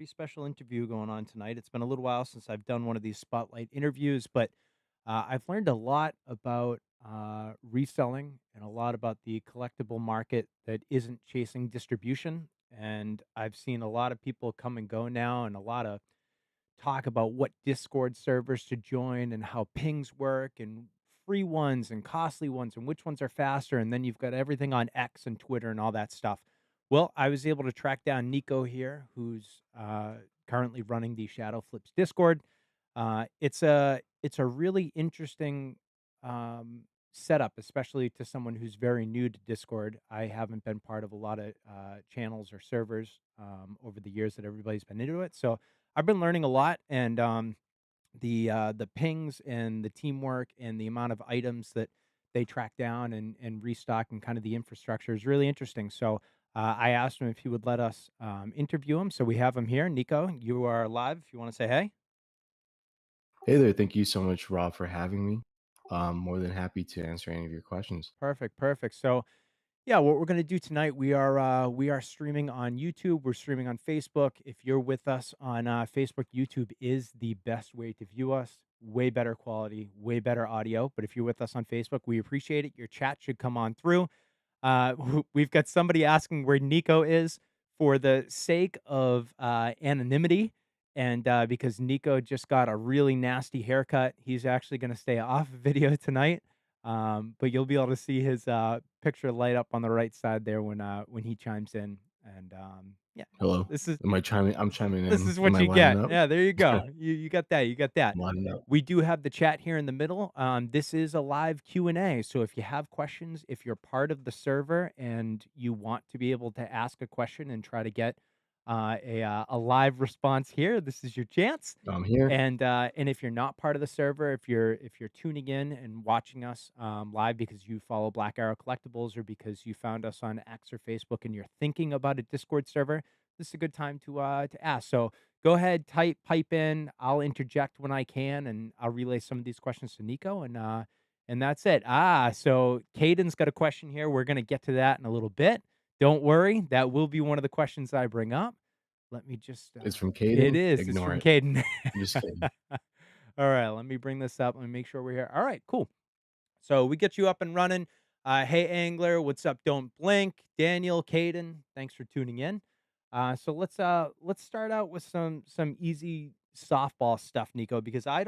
Pretty special interview going on tonight. It's been a little while since I've done one of these spotlight interviews, but I've learned a lot about reselling and a lot about the collectible market that isn't chasing distribution. And I've seen a lot of people come and go now, and a lot of talk about what Discord servers to join and how pings work and free ones and costly ones and which ones are faster. And then you've got everything on X and Twitter and all that stuff. Well, I was able to track down Nico here, who's currently running the Shadow Flips Discord. It's a really interesting setup, especially to someone who's very new to Discord. I haven't been part of a lot of channels or servers over the years that everybody's been into it, so I've been learning a lot, and the pings and the teamwork and the amount of items that they track down and restock and kind of the infrastructure is really interesting. So I asked him if he would let us interview him. So we have him here. Nico, you are live. If you want to say hey. Hey there, thank you so much, Rob, for having me. More than happy to answer any of your questions. Perfect, perfect. So yeah, what we're gonna do tonight, we are streaming on YouTube. We're streaming on Facebook. If you're with us on Facebook, YouTube is the best way to view us. Way better quality, way better audio. But if you're with us on Facebook, we appreciate it. Your chat should come on through. We've got somebody asking where Nico is for the sake of anonymity, and because Nico just got a really nasty haircut, he's actually going to stay off video tonight. But you'll be able to see his picture light up on the right side there when he chimes in. And yeah, Hello. this is Am I chiming? I'm chiming this in. is Am what I you lining get. up? Yeah, there you go. You got that. You got that. Lining up. We do have the chat here in the middle. This is a live Q&A, so if you have questions, if you're part of the server and you want to be able to ask a question and try to get a live response here, this is your chance. I'm here. And if you're not part of the server, if you're tuning in and watching us live because you follow Black Arrow Collectibles or because you found us on X or Facebook and you're thinking about a Discord server, this is a good time to ask. So go ahead, pipe in. I'll interject when I can, and I'll relay some of these questions to Nico, and that's it. So Caden's got a question here. We're gonna get to that in a little bit. Don't worry, that will be one of the questions I bring up. Let me just. It's from It Caden. is. It's Ignore from it. Caden. I'm just kidding. All right, let me bring this up. Let me make sure we're here. All right, cool. So we get you up and running. Hey, Angler, what's up? Don't blink. Daniel, Caden, thanks for tuning in. So let's start out with some easy softball stuff, Nico, because I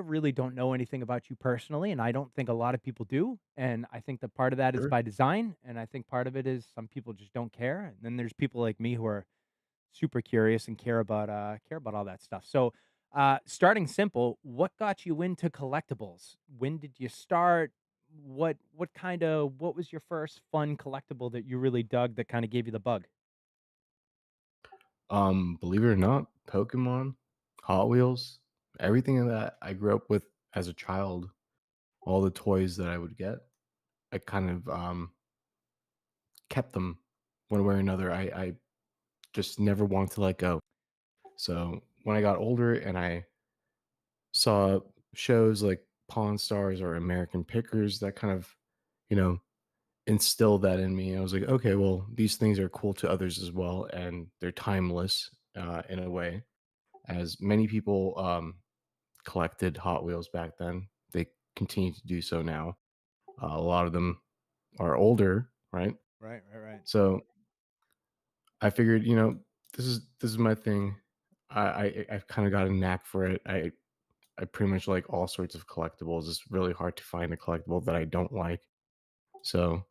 really don't know anything about you personally, and I don't think a lot of people do. And I think that part of that is Sure. by design, and I think part of it is some people just don't care. And then there's people like me who are super curious and care about all that stuff. So, starting simple, what got you into collectibles? When did you start? What was your first fun collectible that you really dug that kind of gave you the bug? Believe it or not, Pokemon, Hot Wheels, everything that I grew up with as a child, all the toys that I would get, I kind of kept them one way or another. I just never wanted to let go. So when I got older and I saw shows like Pawn Stars or American Pickers that kind of, you know, instilled that in me. I was like, okay, well, these things are cool to others as well, and they're timeless in a way. As many people collected Hot Wheels back then, they continue to do so now. A lot of them are older, right? Right, right, right. So I figured, this is my thing. I've kind of got a knack for it. I pretty much like all sorts of collectibles. It's really hard to find a collectible that I don't like. So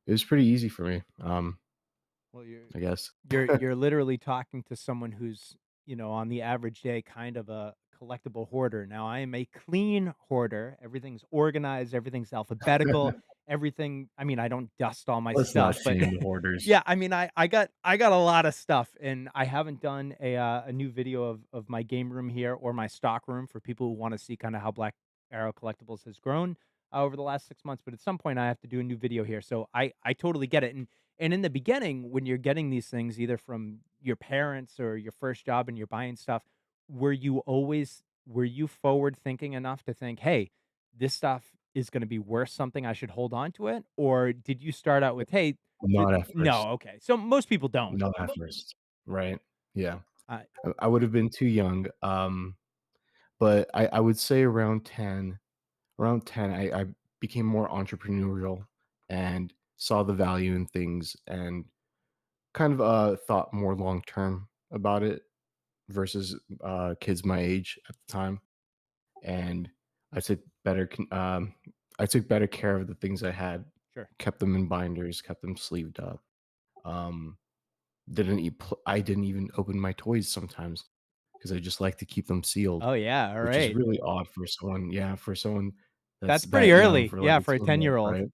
it was pretty easy for me, Well, I guess. you're literally talking to someone who's, on the average day, kind of a collectible hoarder. Now, I am a clean hoarder. Everything's organized, everything's alphabetical, everything. I mean, I don't dust all my Let's not stuff, but shame the hoarders. yeah, I mean, I got a lot of stuff, and I haven't done a new video of my game room here or my stock room for people who want to see kind of how Black Arrow Collectibles has grown over the last 6 months. But at some point, I have to do a new video here, so I totally get it. And in the beginning, when you're getting these things either from your parents or your first job and you're buying stuff, were you forward thinking enough to think, "Hey, this stuff is gonna be worth something, I should hold on to it?" Or did you start out with, "Hey, th" Not at first. No, okay. So most people don't. Not at first. Right? Yeah. I I would have been too young, but I would say around 10, I became more entrepreneurial and saw the value in things and kind of, thought more long term about it versus, kids my age at the time, and I took I took better care of the things I had, sure. kept them in binders, kept them sleeved up, um, I didn't even open my toys sometimes because I just like to keep them sealed, Oh, yeah, which is alright. really odd for someone, yeah, for someone that's That's pretty that young early, for, like, yeah, a for a teen, ten-year-old. right?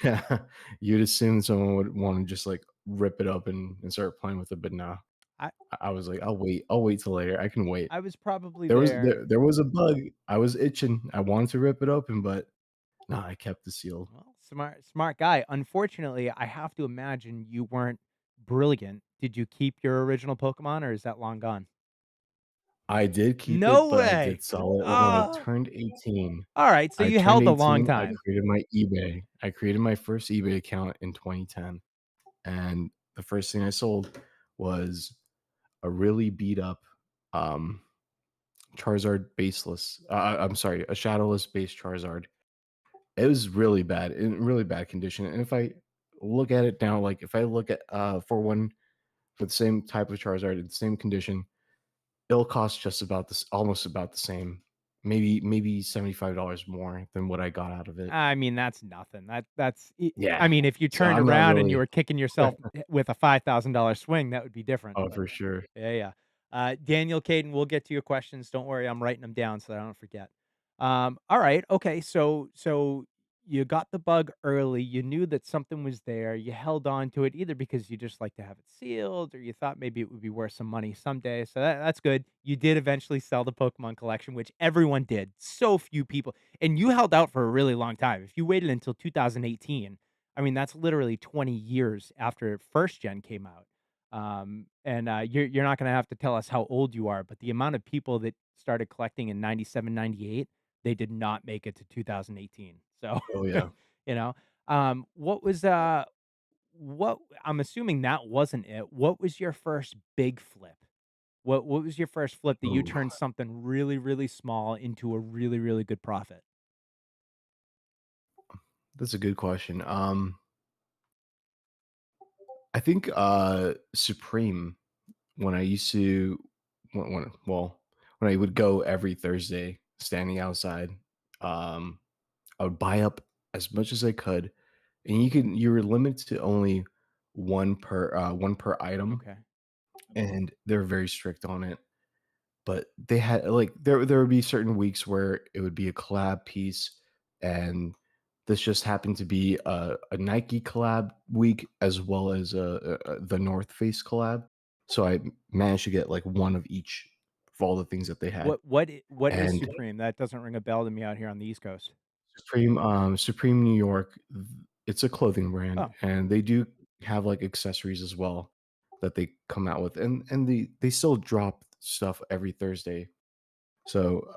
Yeah, you'd assume someone would wanna just, like, rip it open and start playing with it, but no. I I was like, I'll wait till later, I can wait." I was probably There there. there was a bug, I was itching, I wanted to rip it open, but no, I kept it sealed. Well, smart guy. Unfortunately, I have to imagine you weren't brilliant. Did you keep your original Pokemon, or is that long gone? I did keep it, No but I way! did sell it when I Ah! turned 18. Alright, so I you turned held a long 18, I time. created my eBay. I created my first eBay account in 2010, and the first thing I sold was a really beat up, um, Charizard baseless I'm sorry, a shadowless base Charizard. It was really bad, in really bad condition, and if I look at it now, like, if I look at, for the same type of Charizard in the same condition, it'll cost just about this almost about the same, maybe $75 more than what I got out of it. I mean, that's nothing. I Yeah, mean, if you so turned I'm not around and you really were kicking yourself with a $5,000 swing, that would be different, oh, but for sure. yeah, yeah. Daniel, Caden, we'll get to your questions. Don't worry, I'm writing them down so I don't forget. All right, okay. So you got the bug early. You knew that something was there. You held on to it either because you just like to have it sealed, or you thought maybe it would be worth some money someday. So that's good. You did eventually sell the Pokemon collection, which everyone did. So few people, and you held out for a really long time. If you waited until 2018, I mean that's literally 20 years after first gen came out. And you're not going to have to tell us how old you are, but the amount of people that started collecting in 97, 98, they did not make it to 2018. So, Oh, yeah. you know, what was, what I'm assuming that wasn't it. What was your first big flip? What was your first flip that you Ooh, turned something really, really small into a really, really good profit? that's a good question. I think, Supreme, when I used to when I would go every Thursday standing outside, um, I would buy up as much as I could, and you were limited to only 1 per item, Okay. and they're very strict on it. But they had like there would be certain weeks where it would be a collab piece, and this just happened to be a Nike collab week as well as the North Face collab. So I managed to get like one of each of all the things that they had. What is And Supreme? That doesn't ring a bell to me out here on the East Coast. Supreme New York, it's a clothing brand, Oh, and they do have like accessories as well that they come out with, and they still drop stuff every Thursday. So,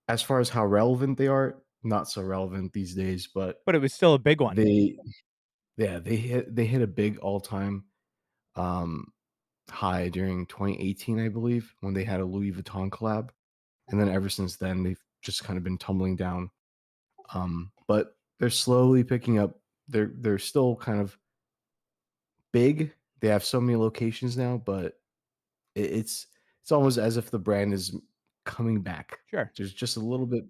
as far as how relevant they are, not so relevant these days, but but it was still a big one. they yeah, they hit a big all-time, um, high during 2018, I believe, when they had a Louis Vuitton collab, and then ever since then, they've just kind of been tumbling down, but they're slowly picking up. They're still kind of big. They have so many locations now, but it's it's almost as if the brand is coming back. Sure. There's just a little bit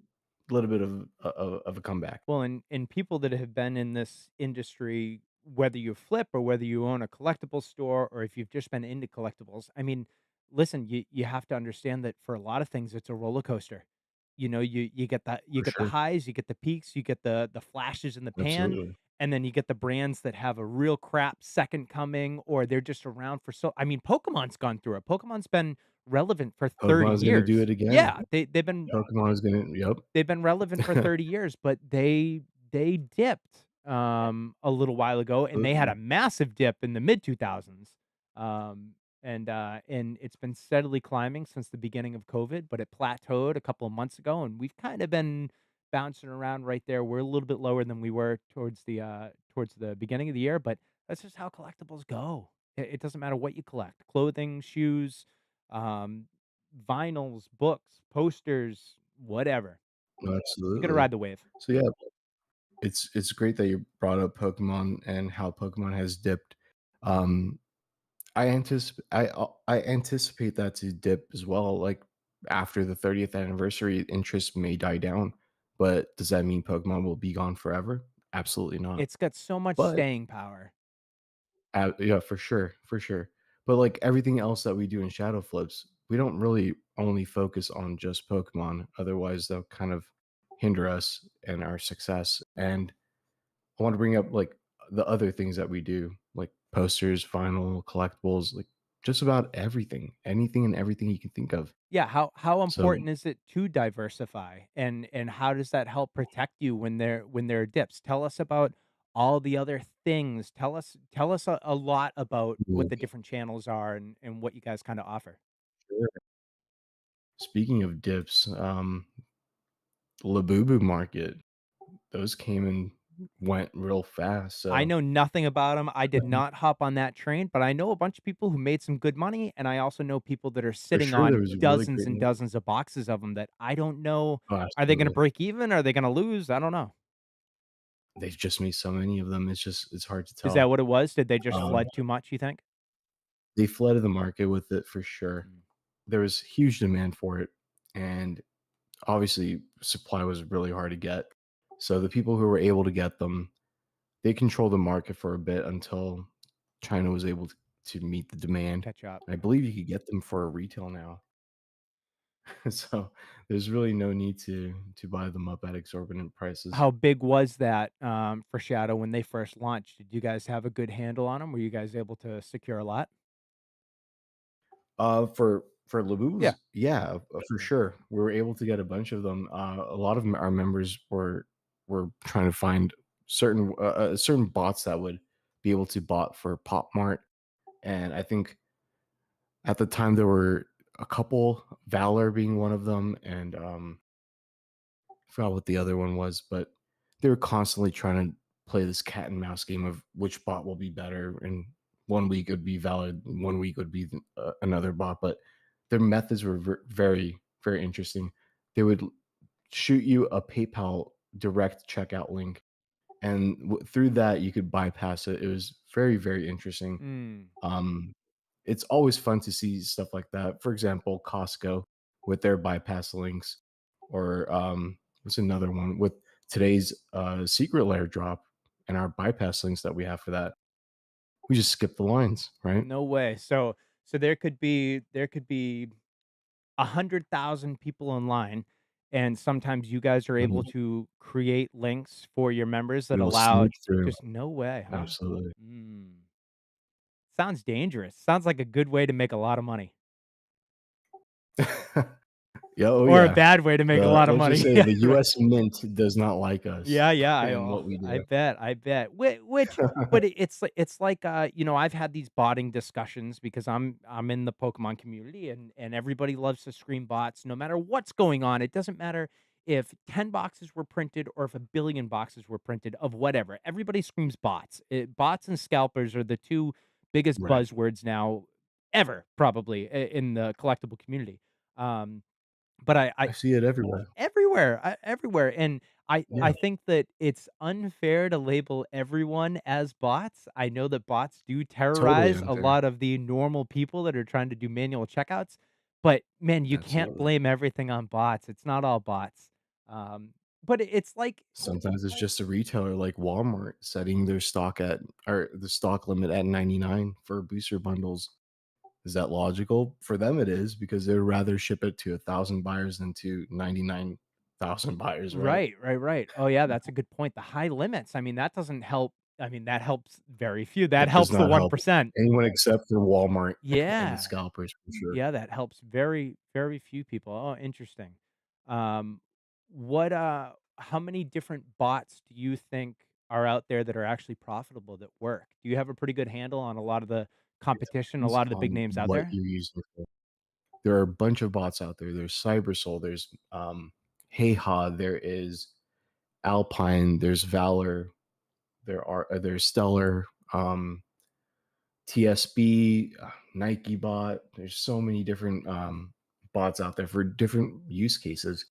of a comeback. Well, and people that have been in this industry, whether you flip or whether you own a collectible store or if you've just been into collectibles, I mean, listen, you have to understand that for a lot of things, it's a roller coaster. You know, you For get the sure. highs, you get the peaks, you get the flashes in the pan, Absolutely. and then you get the brands that have a real crap second coming, or they're just around for so. I mean, Pokemon's gone through it. Pokemon's been relevant for 30 Pokemon is gonna do years. it again. Yeah, Pokemon is gonna they've been relevant for yep. 30 years, but they dipped, a little while ago, and they had Absolutely. a massive dip in the mid 2000s. And it's been steadily climbing since the beginning of COVID, but it plateaued a couple of months ago, and we've kind of been bouncing around right there. We're a little bit lower than we were towards the beginning of the year, but that's just how collectibles go. It doesn't matter what you collect, clothing, shoes, um, vinyls, books, posters, whatever. You gotta Absolutely. ride the wave. So, yeah, it's great that you brought up Pokemon and how Pokemon has dipped. Um, I anticipate that to dip as well, like, after the 30th anniversary, interest may die down, but does that mean Pokemon will be gone forever? Absolutely not. It's got so much But staying power. yeah, for sure, for sure. But, like, everything else that we do in Shadow Flips, we don't really only focus on just Pokemon, otherwise they'll kind of hinder us and our success, and I wanna bring up, like, the other things that we do, like posters, vinyl, collectibles, like, just about everything, anything and everything you can think of. Yeah, how So, important is it to diversify, and how does that help protect you when there are dips? Tell us about all the other things. Tell us a lot about what yeah, the different channels are and what you guys kinda offer. sure. Speaking of dips, Labubu Market, those came and went real fast, I so know nothing about 'em. I did not hop on that train, but I know a bunch of people who made some good money, and I also know people that are for sitting sure there on was a really dozens great and move. dozens of boxes of them that I don't know, Oh, are they gonna absolutely. break even? Are they gonna lose? I don't know. They've just made so many of them, it's hard to Is that tell. what it was? Did they just Um, flood too much, you think? they flooded the market with it for sure. Mm, There was huge demand for it, and obviously supply was really hard to get. So the people who were able to get them, they controlled the market for a bit until China was able to meet the demand. catch up. I believe you could get them for retail now. So there's really no need to buy them up at exorbitant prices. How big was that, for Shadow when they first launched? Did you guys have a good handle on them? Were you guys able to secure a lot? For Yeah. Labubu's, yeah, for Yeah. sure. We were able to get a bunch of them. A lot of our members were trying to find certain bots that would be able to bot for Pop Mart, and I think at the time there were a couple, Valor being one of them, and I forgot what the other one was, but they were constantly trying to play this cat and mouse game of which bot will be better. And one week it would be Valid, one week would be another bot. But their methods were very, very interesting. They would shoot you a PayPal direct checkout link, and through that you could bypass it. It was very, very interesting. Mm. Um, it's always fun to see stuff like that. For example, Costco with their bypass links, or what's another one with today's secret layer drop and our bypass links that we have for that. We just skip the lines, right? No way. So there could be 100,000 people online, and sometimes you guys are able Mhm. to create links for your members that It'll allow sneak through. just no way, huh? Absolutely. Mm. Sounds dangerous. Sounds like a good way to make a lot of money, Yeah. Oh, or a yeah. bad way to make a The lot of let's just money. say Yeah, the right. U.S. Mint does not like us Yeah, yeah, and what we I do. bet, I bet. Which but it's like, I've had these botting discussions because I'm in the Pokemon community, and everybody loves to scream bots no matter what's going on. It doesn't matter if 10 boxes were printed or if a billion boxes were printed of whatever. Everybody screams bots. Bots and scalpers are the 2 biggest Right. buzzwords now ever, probably, in the collectible community. But I I see it everywhere. everywhere, everywhere, and I Yeah. think that it's unfair to label everyone as bots. I know that bots do Totally terrorize a unfair. lot of the normal people that are trying to do manual checkouts, but man, you can't Absolutely. blame everything on bots. It's not all bots. Um, but it's like Sometimes it's just a retailer like Walmart setting their stock at, or the stock limit at 99 for booster bundles. Is that logical? For them, it is because they'd rather ship it to 1,000 buyers than to 99,000 buyers, right? right, right, right. Oh, yeah, that's a good point. The high limits, I mean, that doesn't help. I mean, that helps very few. That It does helps the not help 1%. anyone except for Walmart and the Yeah. scalpers for sure. Yeah, that helps very, very few people. Oh, interesting. Um, how many different bots do you think are out there that are actually profitable that work? Do you have a pretty good handle on a lot of the competition, a Depends lot of the big on names out what there? you're using it for. There are a bunch of bots out there. There's Cybersol, there's Heyha, there is Alpine, there's Valor, there's Stellar, TSB. Nike bot. There's so many different bots out there for different use cases.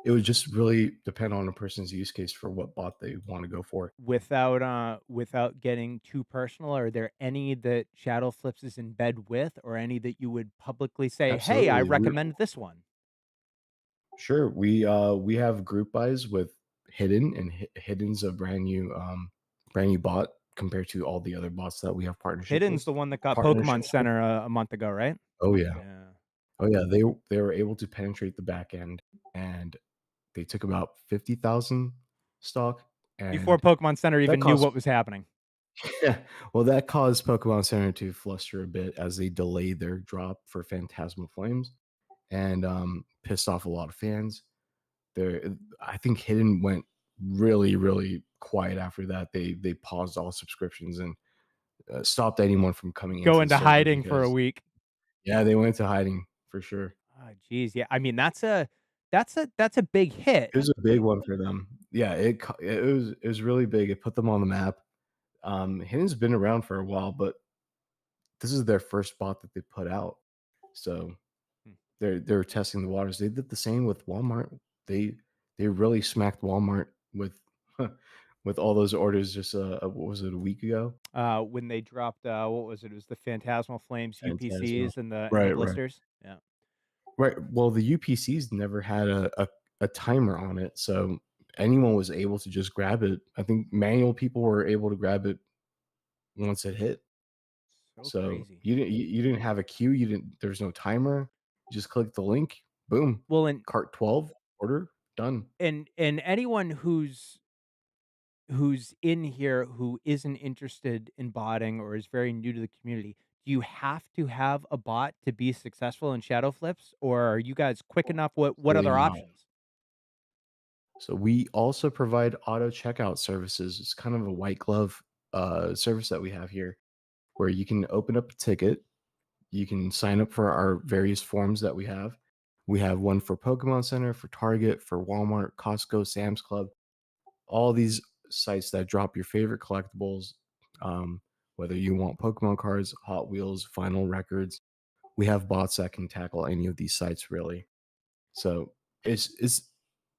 It would just really depend on a person's use case for what bot they want to go for. Without getting too personal, are there any that Shadow Flips is in bed with, or any that you would publicly say, "Hey, I Absolutely. recommend this one"? Sure. We have group buys with Hidden, and Hidden's a brand new bot compared to all the other bots that we have partnership Hidden's with the one that got Pokemon partnerships with. Center a month ago, right? Oh yeah. Yeah. Oh yeah. They were able to penetrate the back end, and they took about 50,000 stock, Before and Pokemon Center that even knew caused what was happening. yeah, well, that caused Pokemon Center to fluster a bit as they delayed their drop for Phantasmal Flames, and pissed off a lot of fans. There, I think Hidden went really, really quiet after that. They paused all subscriptions and stopped anyone from coming Go into the into server hiding for a because week. yeah, they went into hiding for sure. Oh, geez, yeah, I mean, that's a big hit. It was a big one for them. Yeah, it was really big. It put them on the map. Hidden's been around for a while, but this is their first bot that they put out. So Hmm. they're testing the waters. They did the same with Walmart. They they really smacked Walmart with with all those orders just what was it, a week ago? When they dropped, what was it? It was the Phantasmal Flames Phantasma. UPCs and the Right, right. blisters. Yeah. Right. Well, the UPCs never had a timer on it, so anyone was able to just grab it. I think manual people were able to grab it once it hit. So So crazy. you didn't have a queue, you didn't there's no timer. You just click the link, boom, Well, cart 12, order, done. and anyone who's in here who isn't interested in botting or is very new to the community, do you have to have a bot to be successful in shadow flips, or are you guys quick enough? What Absolutely other not. options? So we also provide auto checkout services. It's kind of a white glove service that we have here where you can open up a ticket. You can sign up for our various forms that we have. We have one for Pokemon Center, for Target, for Walmart, Costco, Sam's Club, all these sites that drop your favorite collectibles. Um, whether you want Pokemon cards, Hot Wheels, vinyl records, we have bots that can tackle any of these sites really. So it's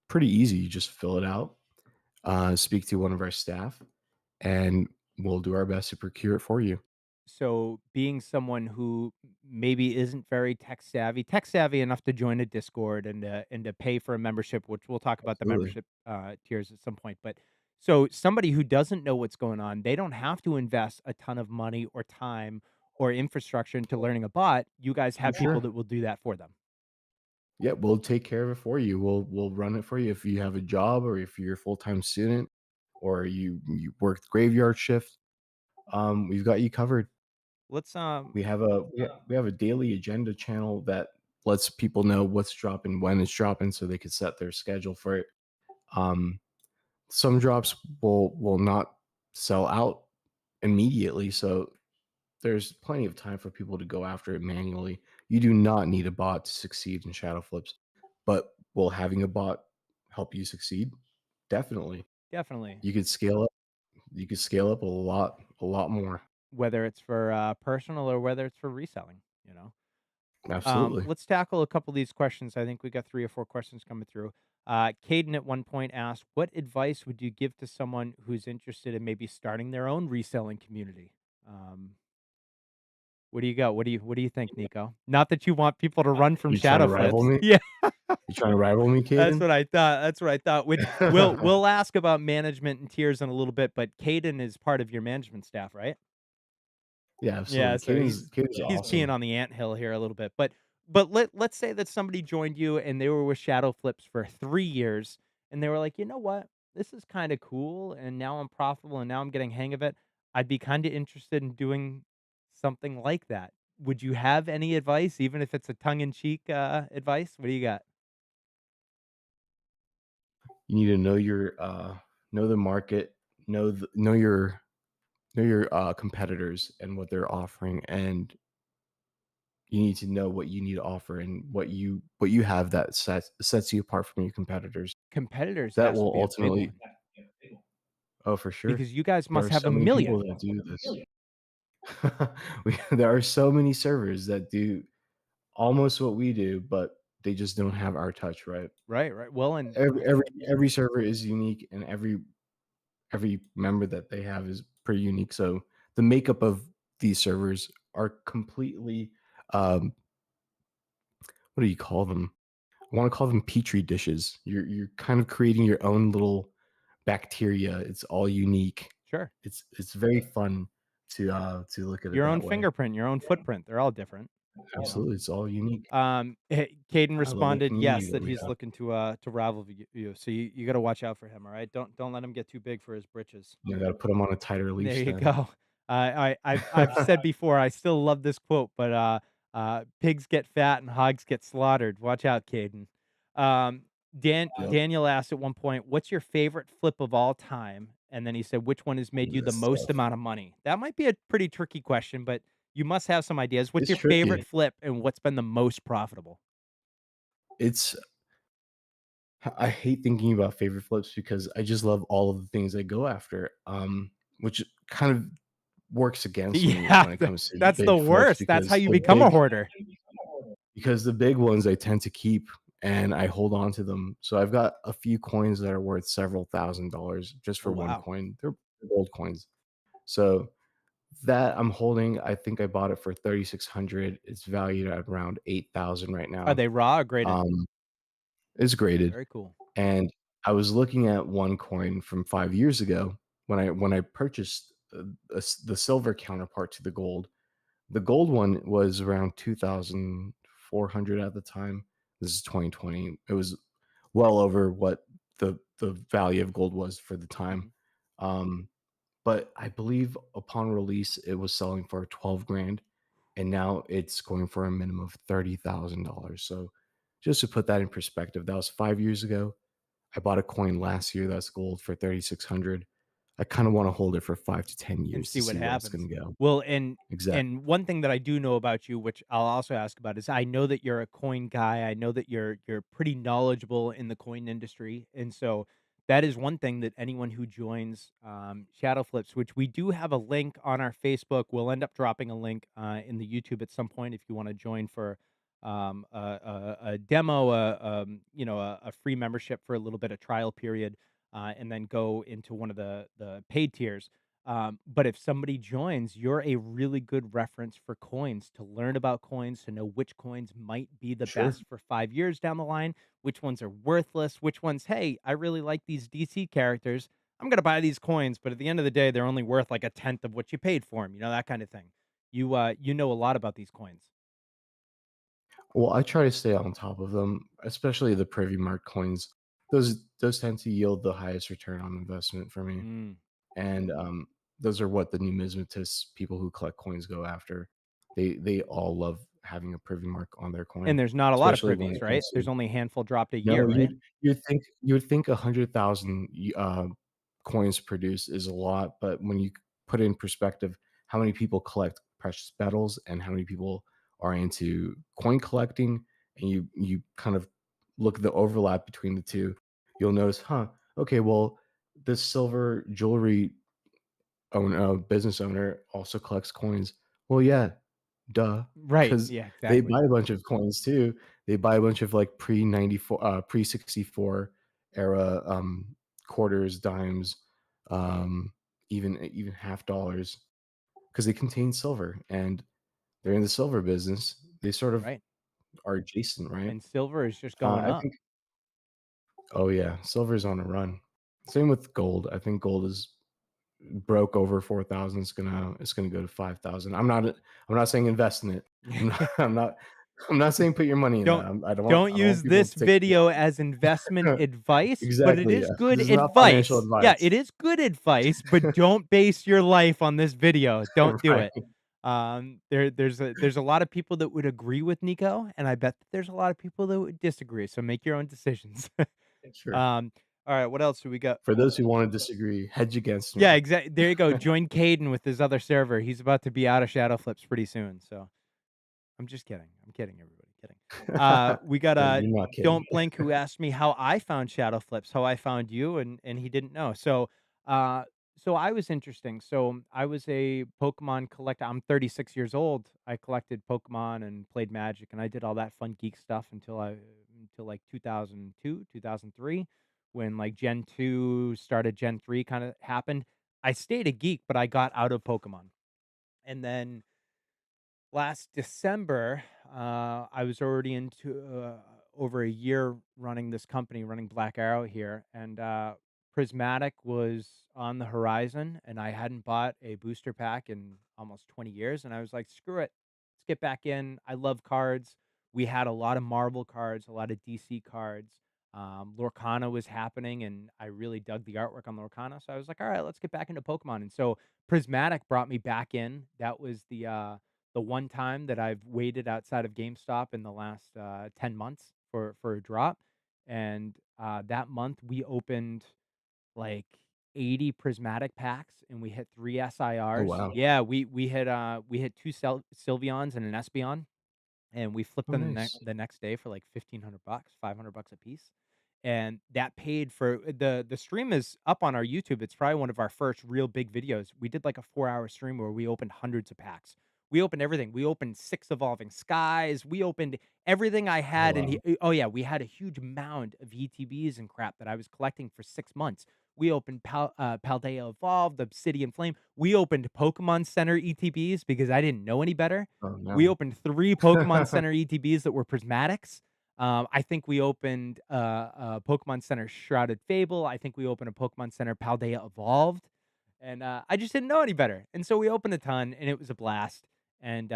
pretty easy. You just fill it out, speak to one of our staff, and we'll do our best to procure it for you. So, being someone who maybe isn't very tech savvy enough to join a Discord and to pay for a membership, which we'll talk about the Absolutely. membership tiers at some point. But so somebody who doesn't know what's going on, they don't have to invest a ton of money or time or infrastructure into learning a bot. You guys For have people sure. that will do that for them. Yeah, we'll take care of it for you. We'll run it for you if you have a job or if you're a full-time student or you work the graveyard shift. We've got you covered. Let's We have a daily agenda channel that lets people know what's dropping, when it's dropping, so they can set their schedule for it. Um, some drops will not sell out immediately, so there's plenty of time for people to go after it manually. You do not need a bot to succeed in shadow flips, but will having a bot help you succeed? Definitely. definitely, You could scale up. You could scale up a lot more. whether it's for personal or whether it's for reselling, you know. Absolutely. Let's tackle a couple of these questions. I think we got 3 or 4 questions coming through. Caden at one point asked, "What advice would you give to someone who's interested in maybe starting their own reselling community?" Um, what do you got? What do you think, Nico? Not that you want people to run from You trying shadow to rival flips. me? Yeah, You trying to rival me, that's Caden? what I thought. That's what I thought. Which we'll ask about management and tiers in a little bit, but Caden is part of your management staff, right? Yeah, Yeah, absolutely. so Caden's he's peeing awesome. on the anthill here a little bit, but let's say that somebody joined you and they were with Shadow Flips for 3 years, and they were like, "You know what? This is kinda cool, and now I'm profitable, and now I'm getting hang of it. I'd be kinda interested in doing something like that." Would you have any advice, even if it's a tongue in cheek, advice? What do you got? You need to know the market, know your competitors and what they're offering, and you need to know what you need to offer and what you have that sets you apart from your competitors. Competitors That has to will be a big ultimately one, oh, for sure. because you guys There must are have so many people 1,000,000. that do this. There are so many servers that do almost what we do, but they just don't have our touch, right? Right, right. Well, and Every server is unique, and every member that they have is pretty unique. So the makeup of these servers are completely, um, what do you call them? I want to call them petri dishes. You're kind of creating your own little bacteria. It's all unique. sure. It's very fun to look at it Your own that way. fingerprint, your own footprint, they're all different, you know? Absolutely, it's all unique. Caden I love the responded, community yes, that that we he's have. looking to rival you, so you gotta watch out for him, alright? Don't let him get too big for his britches. You gotta put them on a tighter There leash you then. go. I've said before, I still love this quote, but, "Pigs get fat and hogs get slaughtered." Watch out, Caden. Um, Yep. Daniel asked at one point, "What's your favorite flip of all time?" And then he said, "Which one has made you the That's most tough. amount of money?" That might be a pretty tricky question, but you must have some ideas. What's It's your favorite tricky. flip and what's been the most profitable? It's I hate thinking about favorite flips because I just love all of the things I go after, which kind of works against me Yeah, when it comes to that's the big flips worst. That's how because you become a hoarder. the big ones I tend to keep and I hold on to them. So I've got a few coins that are worth several $1,000s just Oh, for one wow. coin. They're gold coins. So that I'm holding, I think I bought it for 3,600. It's valued at around 8,000 right Are now. they raw or graded? Um, it's graded. Very cool. And I was looking at one coin from 5 years ago when I purchased, the silver counterpart to the gold. The gold one was around 2,400 at the time. This is 2020. It was well over what the value of gold was for the time. Mhm. Um, but I believe upon release, it was selling for 12 grand, and now it's going for a minimum of $30,000. So just to put that in perspective, that was 5 years ago. I bought a coin last year that's gold for 3,600. I kinda wanna hold it for 5 to 10 And years to see what see where it's happens. gonna go. Well, Exactly. and one thing that I do know about you, which I'll also ask about, is I know that you're a coin guy. I know that you're pretty knowledgeable in the coin industry, and so that is one thing that anyone who joins Shadow Flips, which we do have a link on our Facebook. We'll end up dropping a link in the YouTube at some point if you want to join for a demo, a free membership for a little bit of trial period, and then go into one of the paid tiers. But if somebody joins, you're a really good reference for coins to learn about coins, to know which coins might be the Sure. best for 5 years down the line, which ones are worthless, which ones, hey, I really like these DC characters. I'm going to buy these coins, but at the end of the day, they're only worth like a tenth of what you paid for them, that kind of thing. You know a lot about these coins. Well, I try to stay on top of them, especially the Privy Mark coins. Those tend to yield the highest return on investment for me, Mm. and, those are what the numismatists, people who collect coins go after. They all love having a Privy Mark on their And coin, there's not a lot of especially when privies, it right? comes to There's only a handful dropped a year, no, right? you'd think 100,000 coins produced is a lot, but when you put it in perspective, how many people collect precious metals and how many people are into coin collecting, and you kind of look at the overlap between the 2, you'll notice, "Huh, okay, well, this silver jewelry business owner also collects coins." Well, yeah, duh, Right. because Yeah, they exactly. buy a bunch of coins too. They buy a bunch of, like, pre-94 pre-64 era, quarters, dimes, even half dollars, because they contain silver, and they're in the silver business. They sort of Right. are adjacent, right? And silver is just going I up. think oh, yeah, silver's on a run. Same with gold. I think gold is broke over 4,000, it's gonna go to 5,000. I'm not saying invest in it. I'm not I'm not I'm not saying put your money in that. Don't I don't don't want use people this to take video as investment advice, but it exactly, is yeah. good This is not financial advice. Yeah, advice. it is good advice, but don't base your life on this video. Don't do Right. it. There's a lot of people that would agree with Nico, and I bet that there's a lot of people that would disagree. So make your own decisions. Sure. um, all right, what else do we got? For those who wanna disagree, hedge against Yeah, me. exactly. There you go. Join Caden with his other server. He's about to be out of Shadow Flips pretty soon. So I'm just kidding. I'm kidding, everybody, kidding. We got, No, you're not kidding. Don't Blink, who asked me how I found Shadow Flips, how I found you, and he didn't know. So, uh, So I was interesting. So I was a Pokemon collector. I'm 36 years old. I collected Pokemon and played Magic, and I did all that fun geek stuff until like 2002, 2003, when like Gen 2 started, Gen 3 kind of happened. I stayed a geek, but I got out of Pokemon. And then last December, I was already into over a year running this company, running Black Arrow here, and Prismatic was on the horizon, and I hadn't bought a booster pack in almost 20 years, and I was like, "Screw it, let's get back in." I love cards. We had a lot of Marvel cards, a lot of DC cards. Lorcana was happening, and I really dug the artwork on Lorcana, so I was like, "All right, let's get back into Pokemon." And so Prismatic brought me back in. That was the one time that I've waited outside of GameStop in the last, 10 months for a drop, and, that month, we opened, like, 80 prismatic packs, and we hit 3 Oh, SIRs. wow. Yeah, we hit 2 Sylveons and an Espeon, and we flipped Oh, them nice. the next day for, like, 1,500 bucks, 500 bucks a piece, and that paid for the stream is up on our YouTube. It's probably one of our first real big videos. We did, like, a 4-hour stream where we opened hundreds of packs. We opened everything. We opened 6 Evolving Skies. We opened everything I Oh, had, and wow. oh, yeah, we had a huge mound of ETBs and crap that I was collecting for 6 months. We opened Paldea Evolved, Obsidian Flame. We opened Pokemon Center ETBs because I didn't know any better. Oh, We no. opened 3 Pokemon Center ETBs that were prismatics. I think we opened, Pokemon Center Shrouded Fable. I think we opened a Pokemon Center Paldea Evolved, and, I just didn't know any better, and so we opened a ton, and it was a blast, and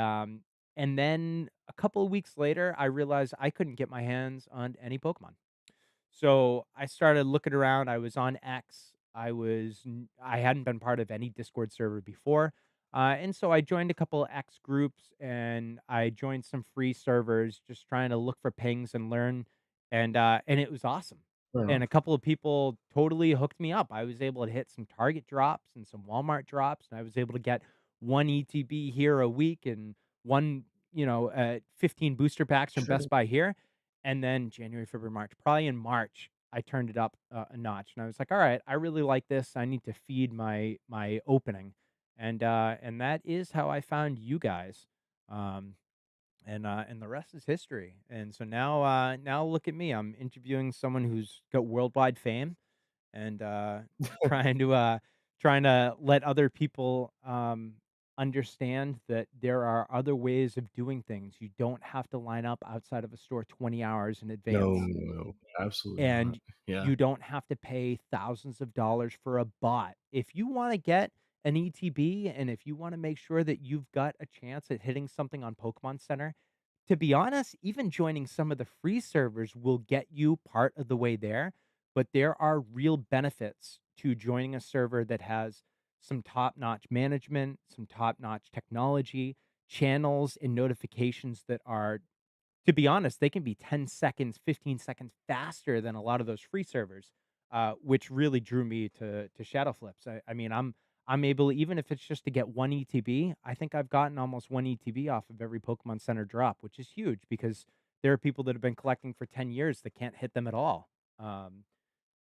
then a couple of weeks later, I realized I couldn't get my hands on any Pokemon. So I started looking around. I was on X. I hadn't been part of any Discord server before. And so I joined a couple of X groups and I joined some free servers just trying to look for pings and learn. And it was awesome. Fair And a enough. couple of people totally hooked me up. I was able to hit some Target drops and some Walmart drops, and I was able to get one ETB here a week and one, 15 booster packs from Sure. Best Buy here. And then January, February, March, probably in March, I turned it up, a notch, and I was like, "All right, I really like this. I need to feed my opening." And that is how I found you guys. Um, and the rest is history. And so now look at me. I'm interviewing someone who's got worldwide fame and, trying to, uh trying to let other people, understand that there are other ways of doing things. You don't have to line up outside of a store 20 hours in No, advance, no, no. Absolutely not. and Yeah, you don't have to pay thousands of dollars for a bot. If you wanna get an ETB, and if you wanna make sure that you've got a chance at hitting something on Pokemon Center, to be honest, even joining some of the free servers will get you part of the way there, but there are real benefits to joining a server that has some top-notch management, some top-notch technology, channels and notifications that are, to be honest, they can be 10 seconds, 15 seconds faster than a lot of those free servers, which really drew me to Shadow Flips. I mean, I'm able, even if it's just to get 1 ETB, I think I've gotten almost 1 ETB off of every Pokemon Center drop, which is huge because there are people that have been collecting for 10 years that can't hit them at all.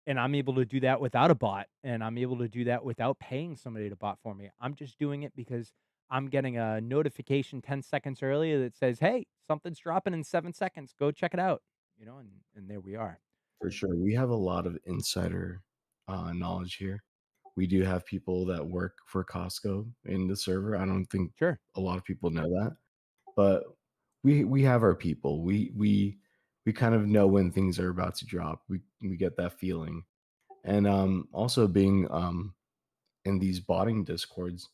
And I'm able to do that without a bot, and I'm able to do that without paying somebody to bot for me. I'm just doing it because I'm getting a notification 10 seconds earlier that says, "Hey, something's dropping in 7 seconds. Go check it out." And there we are. for sure. We have a lot of insider, knowledge here. We do have people that work for Costco in the server. I don't think Sure. a lot of people know that, but we have our people. We kind of know when things are about to drop. We get that feeling. And, also being, in these botting discords,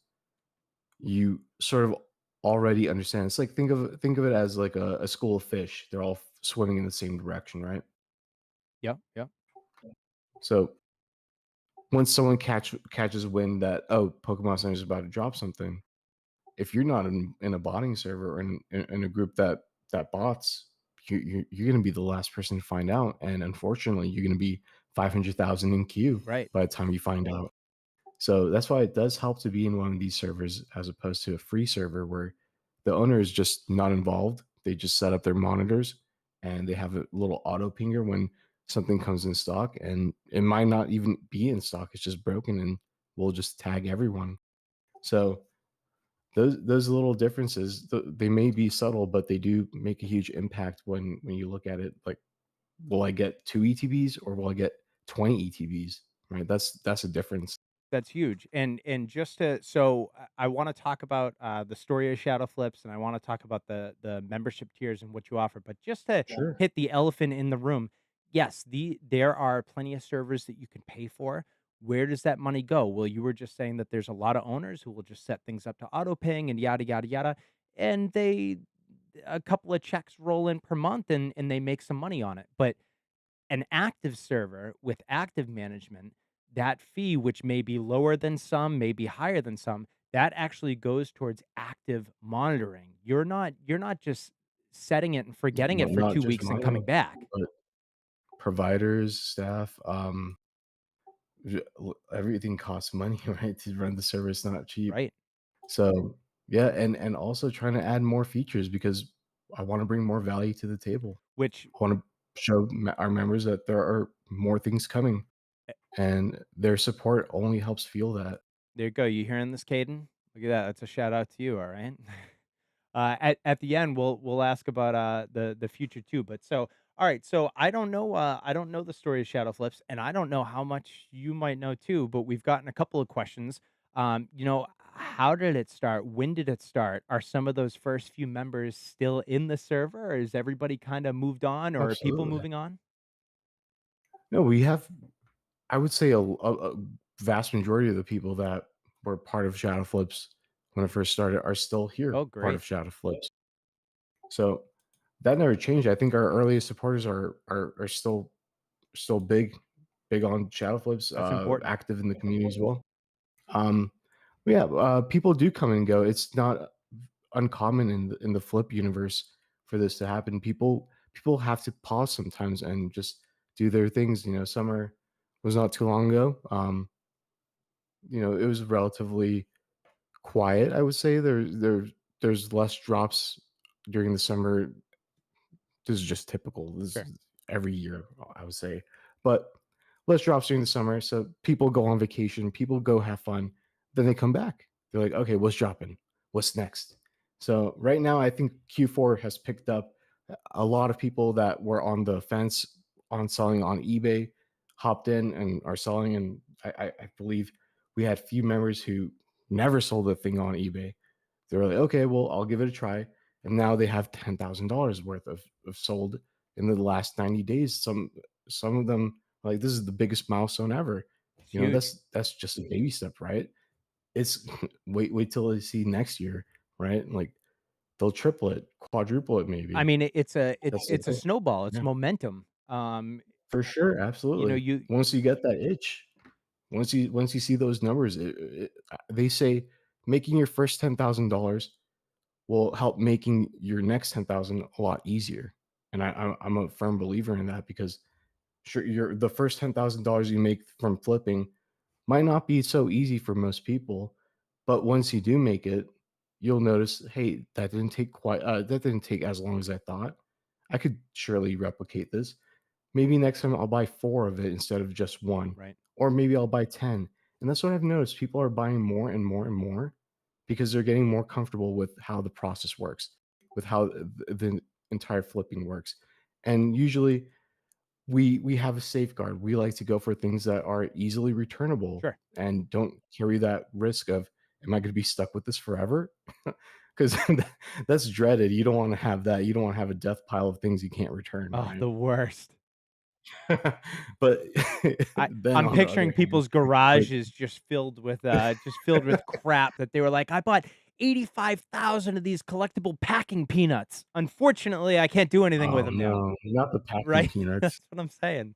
you sort of already understand. It's like think of it as like a school of fish. They're all swimming in the same direction, right? Yep, yep. So once someone catches wind that, oh, Pokemon Center is about to drop something, if you're not in a botting server or in a group that bots, you're going to be the last person to find out, and unfortunately, you're going to be 500,000 in queue Right. by the time you find out. So that's why it does help to be in one of these servers as opposed to a free server where the owner is just not involved. They just set up their monitors and they have a little auto pinger when something comes in stock, and it might not even be in stock. It's just broken and we'll just tag everyone. So those little differences, they may be subtle, but they do make a huge impact when you look at it. Like, will I get 2 ETBs or will I get 20 ETBs? Right? That's a difference. That's huge, and just to so I wanna talk about, the story of Shadow Flips, and I wanna talk about the membership tiers and what you offer, but just to Sure. hit the elephant in the room, yes, there are plenty of servers that you can pay for. Where does that money go? Well, you were just saying that there's a lot of owners who will just set things up to auto ping and yada, yada, yada, and they a couple of checks roll in per month, and they make some money on it, but an active server with active management, that fee, which may be lower than some, may be higher than some, that actually goes towards active monitoring. You're not just setting it and forgetting it for Not 2 just weeks and mine, coming back, but providers, staff, everything costs money, right? To run the server, it's not cheap. right? So yeah, and also trying to add more features because I want to bring more value to the table. Which I want to show our members that there are more things coming, and their support only helps fuel that. there you go. You hearing this, Caden? Look at that. That's a shout out to you. All right. At the end, we'll ask about the future too. But so all right. So I don't know the story of Shadow Flips, and I don't know how much you might know too. But we've gotten a couple of questions. How did it start? When did it start? Are some of those first few members still in the server, or is everybody kind of moved on, or are people Absolutely. moving on? No, we have, I would say, a vast majority of the people that were part of Shadow Flips when it first started are still here, Oh, part of great. Shadow Flips. So that never changed. I think our earliest supporters are still big on Shadow Flips, That's important. active in the community as well. Um, yeah, people do come and go. It's not uncommon in the Flip universe for this to happen. People have to pause sometimes and just do their things. Summer was not too long ago. It was relatively quiet. I would say there's less drops during the summer. This is just typical. This Sure. is every year, I would say. But less drops during the summer. So people go on vacation, people go have fun, then they come back. They're like, okay, what's dropping? What's next? So right now, I think Q4 has picked up a lot of people that were on the fence on selling on eBay, hopped in and are selling. And I believe we had few members who never sold a thing on eBay. They were like, okay, well, I'll give it a try. And now they have $10,000 worth of sold in the last 90 days. Some of them, like, this is the biggest milestone ever. It's huge. That's just a baby step, right? It's wait till they see next year, right? Like, they'll triple it, quadruple it I maybe. mean, it's a it's That's the it's a goal. snowball. It's Yeah, momentum. for sure, You know, absolutely. you Once you get that itch, once you see those numbers, they say making your first $10,000 will help making your next 10,000 a lot easier. And I'm a firm believer in that because sure, the first $10,000 you make from flipping might not be so easy for most people, but once you do make it, you'll notice, hey, that didn't take as long as I thought. I could surely replicate this. Maybe next time I'll buy 4 of it instead of just 1, right. or maybe I'll buy 10. And that's what I've noticed. People are buying more and more and more because they're getting more comfortable with how the process works, with how the entire flipping works. And usually we have a safeguard. We like to go for things that are easily returnable Sure. and don't carry that risk of, am I going to be stuck with this forever? Because that's dreaded. You don't want to have that. You don't want to have a death pile of things you can't return, Oh, right? the worst. But I then I'm on the other picturing hand, people's like, garages just filled with crap that they were like, "I bought 85,000 of these collectible packing peanuts. Unfortunately, I can't do anything with oh them now." no, not the packing Right? peanuts. That's what I'm saying.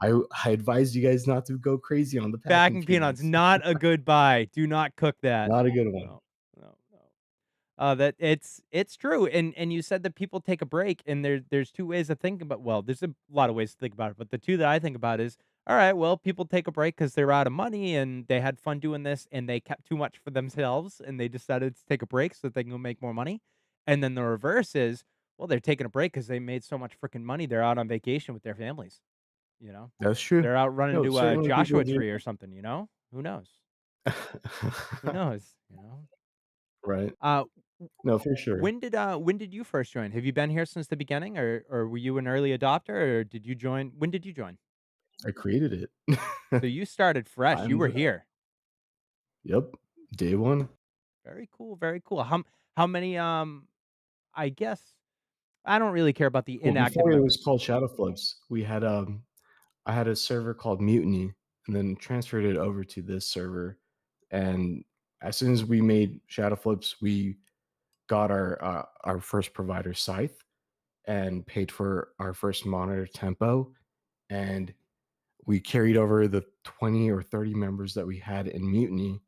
I advise you guys not to go crazy on the packing Packing peanuts, peanuts. not a good buy. Do not cook that. Not a good one. No. No, no. That it's true, and you said that people take a break, and there's 2 ways to think about well, there's a lot of ways to think about it, but the 2 that I think about is, alright, well, people take a break because 'cause they're out of money, and they had fun doing this, and they kept too much for themselves, and they decided to take a break so that they can go make more money, and then the reverse is, well, they're taking a break because they made so much freaking money, they're out on vacation with their families, you know? That's true. They're out running No, to a certainly people Joshua do. Tree or something, you know? Who knows? Who knows, you know? Right. Uh, w No, for sure. when did you first join? Have you been here since the beginning, or were you an early adopter, or did you join when did you join? I created it. So you started fresh, you I'm were the here. Yep, day 1. Very cool, very cool. How many, I guess I don't really care about the Well, inactive before it was members. called Shadow Flips, I had a server called Mutiny and then transferred it over to this server, and as soon as we made Shadow Flips, we got our first provider, Scythe, and paid for our first monitor, Tempo, and we carried over the 20 or 30 members that we had in Mutiny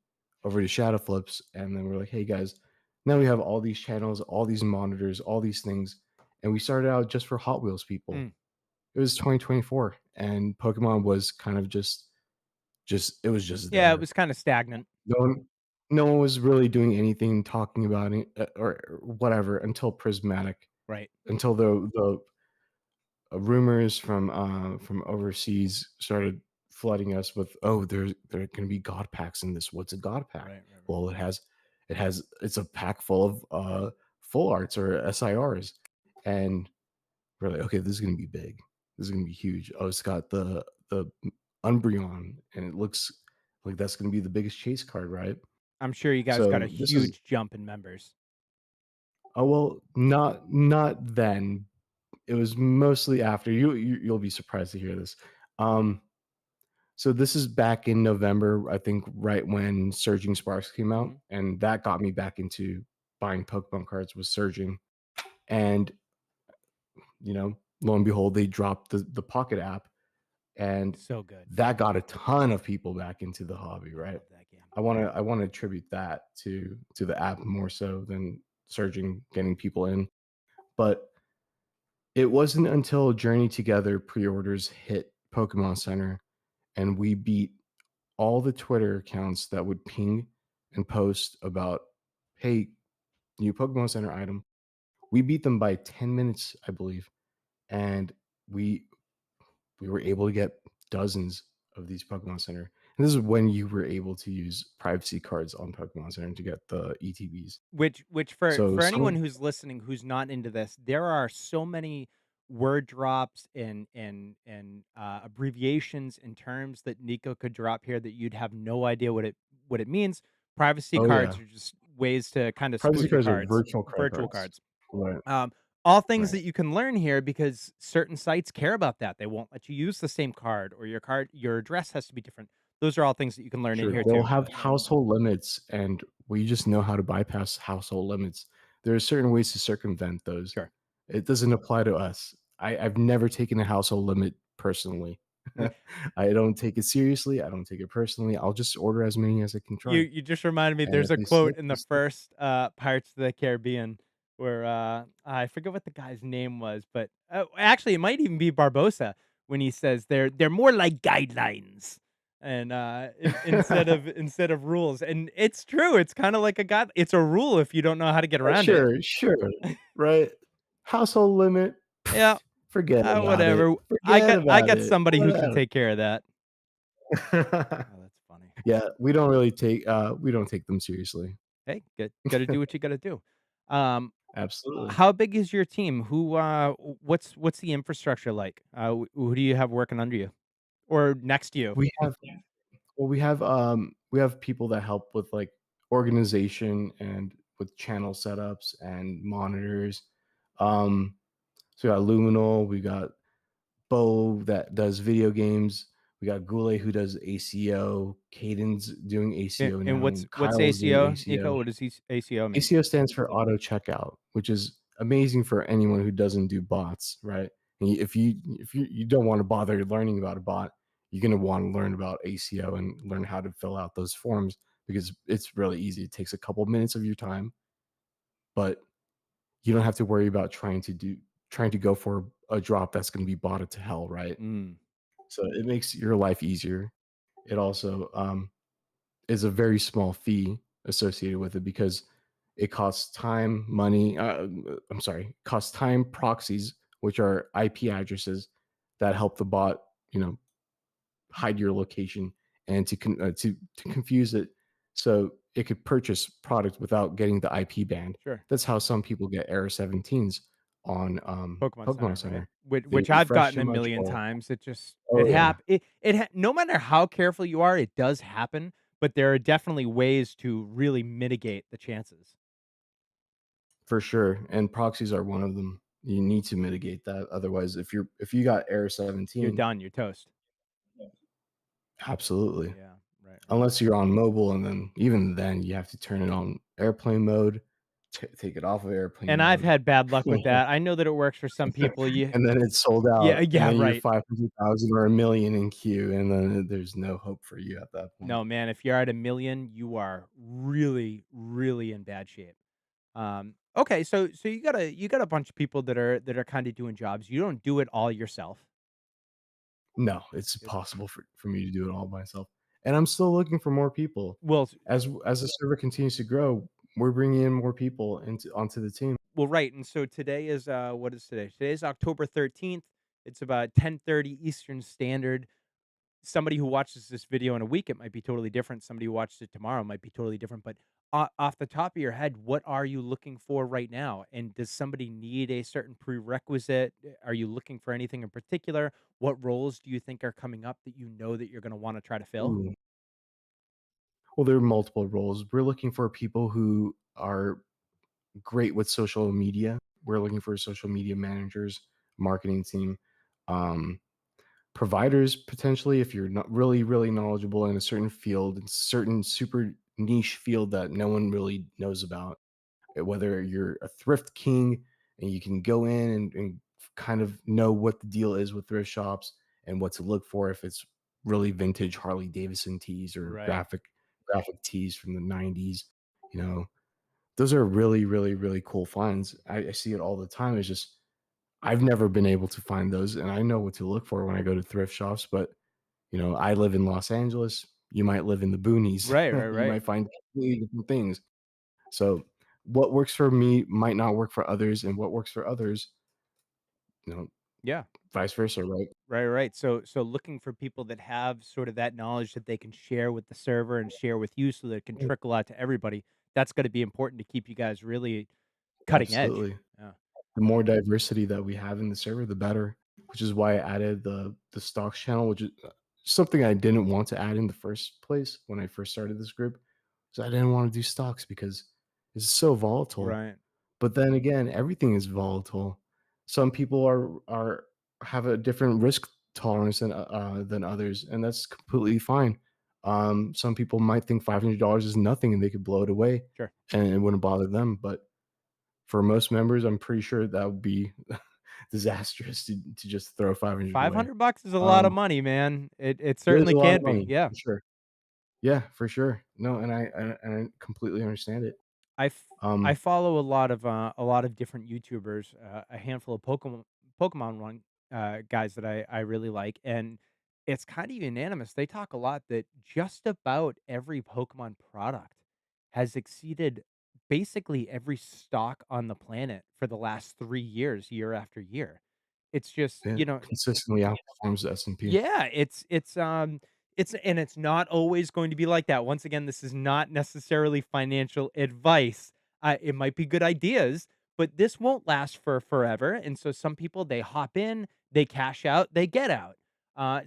over to Shadow Flips, and then we're like, "Hey, guys, now we have all these channels, all these monitors, all these things," and we started out just for Hot Wheels people. Mm. It was 2024, and Pokemon was kind of just it was just Yeah, it there. was kinda stagnant. No one no one was really doing anything, talking about it, or whatever until Prismatic, Right, until the rumors from overseas started flooding us with, "Oh, there are gonna be God packs in this. What's a God pack?" right. Well, it's a pack full of, full arts or SIRs, and we're like, "Okay, this is gonna be big. This is gonna be huge. Oh, it's got the Umbreon, and it looks like that's gonna be the biggest chase card, right?" I'm sure you guys got a So, this is huge jump in members. oh, well, not then. It was mostly after. You'll be surprised to hear this. Um, so this is back in November, I think right when Surging Sparks came out, Mhm. and that got me back into buying Pokemon cards was Surging. And, lo and behold, they dropped the Pocket app, and So good. that got a ton of people back into the hobby, I right? love that game. I wanna attribute that to the app more so than Surging getting people in. But it wasn't until Journey Together pre-orders hit Pokemon Center and we beat all the Twitter accounts that would ping and post about, "Hey, new Pokemon Center item." We beat them by 10 minutes, I believe, and we we were able to get dozens of these Pokemon Center. And this is when you were able to use privacy cards on Pokemon Center to get the ETBs. Which for So anyone some who's listening who's not into this, there are so many word drops and abbreviations and terms that Nico could drop here that you'd have no idea what it means. Privacy Oh, cards yeah. are just ways to kind of Privacy spoof your cards are cards, virtual credit virtual cards. cards. Right, Um, all things right. that you can learn here because certain sites care about that. They won't let you use the same card or your address has to be different. Those are all things that you can learn in Sure, here they'll too. have household limits, and we just know how to bypass household limits. There are certain ways to circumvent those. Sure. It doesn't apply to us. I've never taken a household limit personally. I don't take it seriously, I don't take it personally, I'll just order as many as I can You try, just reminded me, and there's if a they stick, quote in they the stick. first, Pirates of the Caribbean where, I forget what the guy's name was, but, actually, it might even be Barbossa when he says they're more like guidelines and, instead of rules, and it's true, it's kinda like a guide it's a rule if you don't know how to get around it. Sure, sure, right? Household limit, Yeah, forget about it, whatever. forget I about got it, somebody who can whatever. take care of that. Oh, that's funny. Yeah, we don't take them seriously. Hey, gotta do what you gotta do. Um Absolutely. How big is your team? What's the infrastructure like? Who do you have working under you or next to you? We have we have people that help with, like, organization and with channel setups and monitors. Um, so we got Luminal, we got Bo that does video games, we got Goulet who does ACO, Caden's doing ACO And now, what's Kyle's doing ACO, ACO. Nico? What does ACO mean? ACO stands for auto checkout, which is amazing for anyone who doesn't do bots, right? And if you don't want to bother learning about a bot, you're gonna want to learn about ACO and learn how to fill out those forms because it's really easy. It takes a couple minutes of your time, but you don't have to worry about trying to go for a drop that's going to be botted to hell, right? Mm, So it makes your life easier. It also is a very small fee associated with it because it costs time, money. I'm sorry, costs time proxies, which are IP addresses that help the bot, hide your location, and to confuse it so it could purchase product without getting the IP banned. Sure. That's how some people get Error 17s on, Pokemon Pokemon Center, right? Center. They Which I've refresh gotten too a much million or times. It just oh, yeah, no matter how careful you are, it does happen, but there are definitely ways to really mitigate the chances. for sure, and proxies are one of them. You need to mitigate that, otherwise, if you got Error You're 17, done, you're toast. absolutely. Yeah, right, right. Unless you're on mobile, and then even then, you have to turn it on airplane mode, take it off of airplane And I've mode, had bad luck with that. I know that it works for some people. and then it's sold Yeah, out, and yeah, then you're right. 500,000 or 1,000,000 in queue, and then there's no hope for you at that point. No, man, if you're at 1,000,000, you are really, really in bad shape. Okay, so you got a bunch of people that are kinda doing jobs. You don't do it all yourself. No, it's It impossible for me to do it all by myself, and I'm still looking for more people. well, As the server continues to grow, we're bringing in more people into onto the team. well, right, and so today is, what is today? Today is October 13th. It's about 10:30 Eastern Standard. Somebody who watches this video in a week, it might be totally different. Somebody who watches it tomorrow might be totally different. But off the top of your head, what are you looking for right now? And does somebody need a certain prerequisite? Are you looking for anything in particular? What roles do you think are coming up that you know that you're going to want to try to fill? Ooh. Well, there are multiple roles. We're looking for people who are great with social media. We're looking for social media managers, marketing team, um, providers potentially if you're not really, really knowledgeable in a certain field, in certain super niche field that no one really knows about. Whether you're a thrift king and you can go in and kind of know what the deal is with thrift shops and what to look for if it's really vintage Harley Davidson tees or Right. graphic tees from the 90s, you know, those are really, really, really cool finds. I see it all the time. It's just I've never been able to find those, and I know what to look for when I go to thrift shops. But I live in Los Angeles. You might live in the boonies. Right, right, You right. might find completely different things. So what works for me might not work for others, and what works for others, you know, Yeah. vice versa, right? Right, right. So looking for people that have sort of that knowledge that they can share with the server and share with you so that it can Mm, trickle out to everybody. That's going to be important to keep you guys really cutting edge. absolutely. Yeah. The more diversity that we have in the server, the better. Which is why I added the stocks channel, which is something I didn't want to add in the first place when I first started this group. So I didn't want to do stocks because it's so volatile. Right. But then again, everything is volatile. Some people are have a different risk tolerance than others, and that's completely fine. Some people might think $500 is nothing and they could blow it away, Sure. and it wouldn't bother them. But for most members, I'm pretty sure that would be disastrous to just throw 500 away. 500 bucks is a lot of Um, money, man. It it is certainly a lot of can be. money Yeah. for sure. Yeah, for sure. No, and I completely understand it. I f I Um, follow a lot of different YouTubers, a handful of Pokemon one guys that I really like, and it's kinda unanimous. They talk a lot that just about every Pokemon product has exceeded basically every stock on the planet for the last 3 years, year after year. It's just, it consistently outperforms the S&P. yeah, it's not always going to be like that. Once again, this is not necessarily financial advice. It might be good ideas, but this won't last for forever. And so some people they hop in, they cash out, they get out.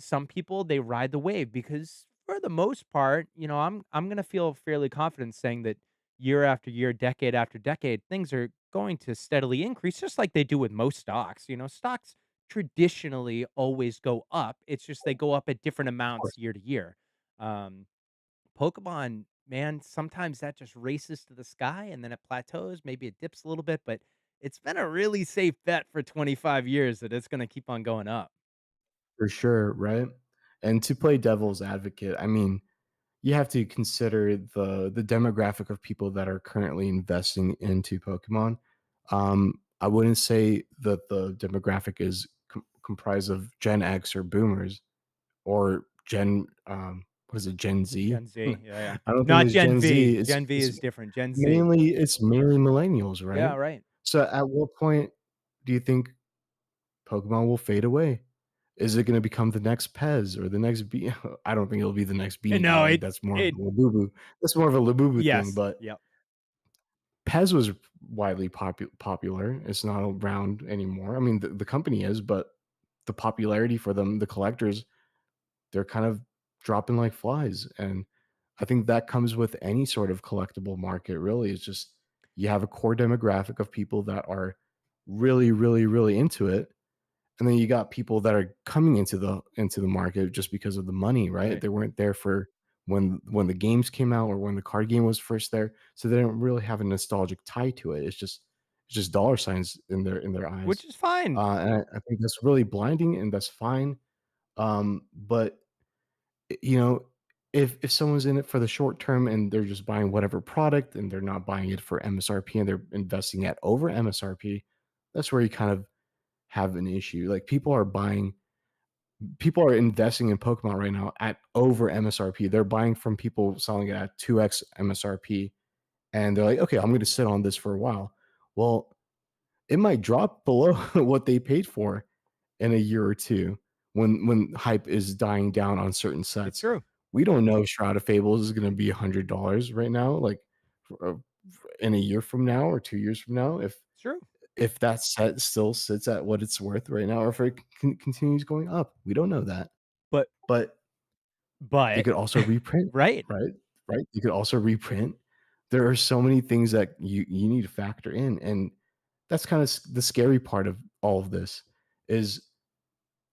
Some people they ride the wave because for the most part, I'm gonna feel fairly confident saying that year after year, decade after decade, things are going to steadily increase, just like they do with most stocks. Stocks traditionally always go up. It's just they go up at different Of amounts course, year to year. Um, Pokemon, man, sometimes that just races to the sky and then it plateaus. Maybe it dips a little bit, but it's been a really safe bet for 25 years that it's going to keep on going up. for sure, right? And to play devil's advocate, I mean, you have to consider the demographic of people that are currently investing into Pokemon. I wouldn't say that the demographic is comprised of Gen X or Boomers or what is it, Gen Z? Gen Z, yeah, yeah. I don't think Not it's Gen Gen V. Z. Gen V is different. Gen Z. It's mainly millennials, Yeah, right? right. So at what point do you think Pokemon will fade away? Is it gonna become the next Pez or the next B I don't think it'll be the next No, B&B, like, that's more of it a Labubu that's more of a Labubu thing, yes, but yep, Pez was widely popular. It's not around anymore. I mean, the company is, but the popularity for them, the collectors, they're kind of dropping like flies, and I think that comes with any sort of collectible market, really. It's just you have a core demographic of people that are really, really, really into it, and then you got people that are coming into the market just because of the money, right? right. They weren't there for when the games came out or when the card game was first there, so they don't really have a nostalgic tie to it. It's just dollar signs in their Which eyes, is fine. and I think that's really blinding, and that's fine. But you know, if someone's in it for the short term and they're just buying whatever product and they're not buying it for MSRP and they're investing at over MSRP, that's where you kind of have an issue. Like people are investing in Pokemon right now at over MSRP. They're buying from people selling it at 2x MSRP, and they're like, "Okay, I'm gonna sit on this for a while." Well, it might drop below what they paid for in a year or 2 when hype is dying down on certain It's sets. true. We don't know if Shroud of Fables is gonna be $100 right now, like, in a year from now or 2 years from now, It's true. if that set still sits at what it's worth right now or if it continues going up. We don't know that. But But they but could also reprint, right. right? Right? You could also reprint. There are so many things that you need to factor in, and that's kinda the scary part of all of this is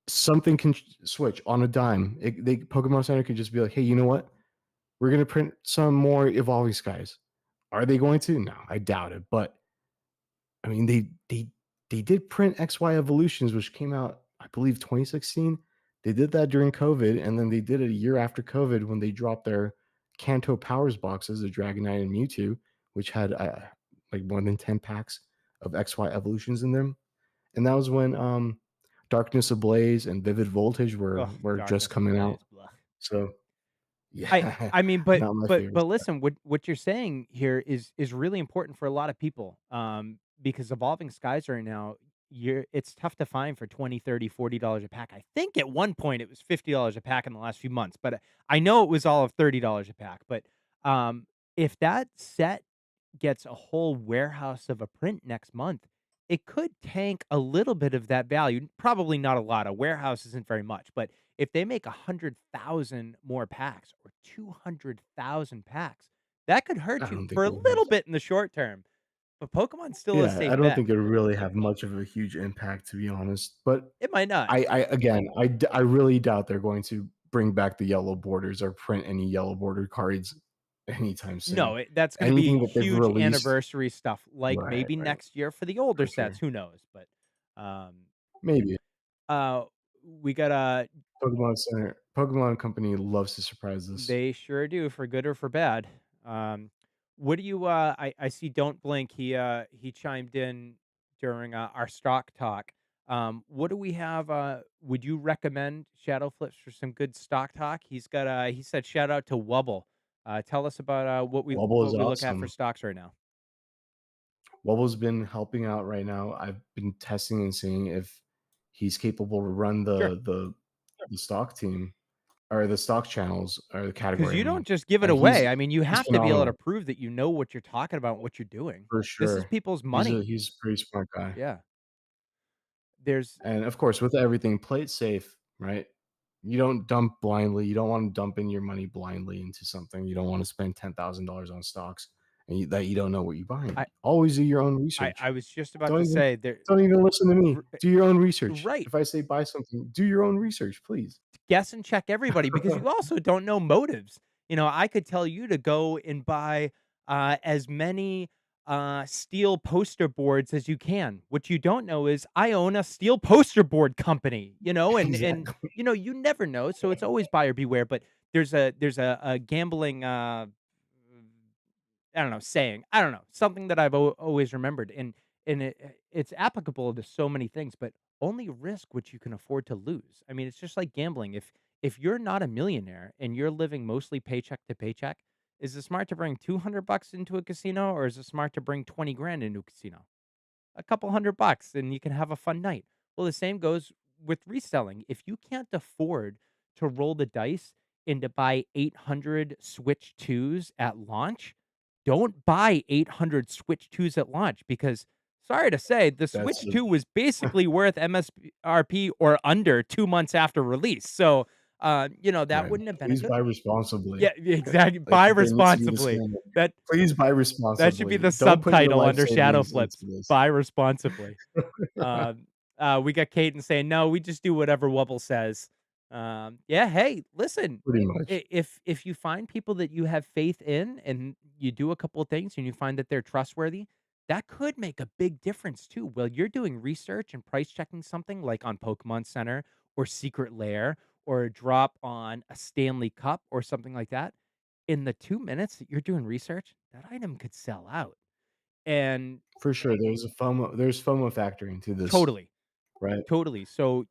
something can switch on a dime. Pokemon Center could just be like, "Hey, you know what? We're gonna print some more Evolving Skies." Are they going to? No, I doubt it, but I mean, they did print XY Evolutions, which came out, I believe, 2016. They did that during COVID, and then they did it a year after COVID when they dropped their Kanto Powers boxes, the Dragonite and Mewtwo, which had like more than 10 packs of XY Evolutions in them. And that was when Darkness Ablaze and Vivid Voltage Oh, were just darkness coming out. ablaze, blah. So I yeah, I mean, not my but favorites. listen, what you're saying here is really important for a lot of people, because Evolving Skies right now, you're it's tough to find for 20, 30, $40 a pack. I think at one point it was $50 a pack in the last few months, but I know it was all of $30 a pack, but, if that set gets a whole warehouse of a print next month, it could tank a little bit of that value. Probably not a lot. A warehouse isn't very much, but if they make 100,000 more packs or 200,000 packs, that could hurt I you don't think for a it would. little bit in the short term. But Pokemon's still a Yeah, I safe don't bet. think it really have much of a huge impact, to be honest. But It might not. I again, I really doubt they're going to bring back the yellow borders or print any yellow bordered cards anytime soon. No, that's going to be Anything that they've huge released. anniversary stuff, like Right, maybe right, next year for the older for sets. sure. Who knows? But um, Maybe. uh, we got Pokemon Company loves to surprise us. They sure do, for good or for bad. Um, what do you I see Don't Blink, he chimed in during our stock talk. What do we have would you recommend Shadow Flips for some good stock talk? He's got he said shout out to Wubble. Tell us about Wobble is what we look at for awesome. stocks right now. Wobble's been helping out right now. I've been testing and seeing if he's capable to run Sure. the stock team or the stock channels or the Because category, I you mean, don't just give it and away. I mean, you he's have to be able to phenomenal prove that you know what you're talking about and what you're doing. for This is sure. people's money. He's a pretty smart guy, Yeah. There's and of course, with everything, play it safe, right? You don't dump blindly. You don't want to dump in your money blindly into something. You don't want to spend $10,000 on stocks and that you don't know what you're buying. I Always do your own I research. was just about Don't to even say there don't even listen to me. r Do your own research. right. If I say buy something, do your own research, please. Guess and check everybody because you also don't know motives. You know, I could tell you to go and buy, as many, steel poster boards as you can. What you don't know is I own a steel poster board company, you know, Exactly. you never know, so it's always buyer beware, but there's a gambling, I don't know, saying. I don't know, something that I've always remembered, and it's applicable to so many things, but only risk what you can afford to lose. I mean, it's just like gambling. If you're not a millionaire and you're living mostly paycheck to paycheck, is it smart to bring 200 bucks into a casino or is it smart to bring 20 grand into a casino? A couple $100 and you can have a fun night. Well, the same goes with reselling, if you can't afford to roll the dice and to buy 800 Switch 2s at launch, don't buy 800 Switch 2s at launch because sorry to say, the That's Switch 2 was basically worth MSRP or under 2 months after release. So, that right. wouldn't have been a Please good buy responsibly. yeah, exactly. Like, Buy there needs to be the responsibly. standard. That Please buy that should be responsibly. the Don't put your subtitle life under Shadow savings into Flips, this. "Buy responsibly." Um, we got Caden saying, "No, we just do whatever Wubble says." Yeah, hey, listen, Pretty much. if you find people that you have faith in and you do a couple of things and you find that they're trustworthy, that could make a big difference too. While you're doing research and price checking something like on Pokemon Center or Secret Lair or a drop on a Stanley Cup or something like that, in the 2 minutes that you're doing research, that item could sell out. And For sure, there's FOMO factor into this, totally, right? totally. So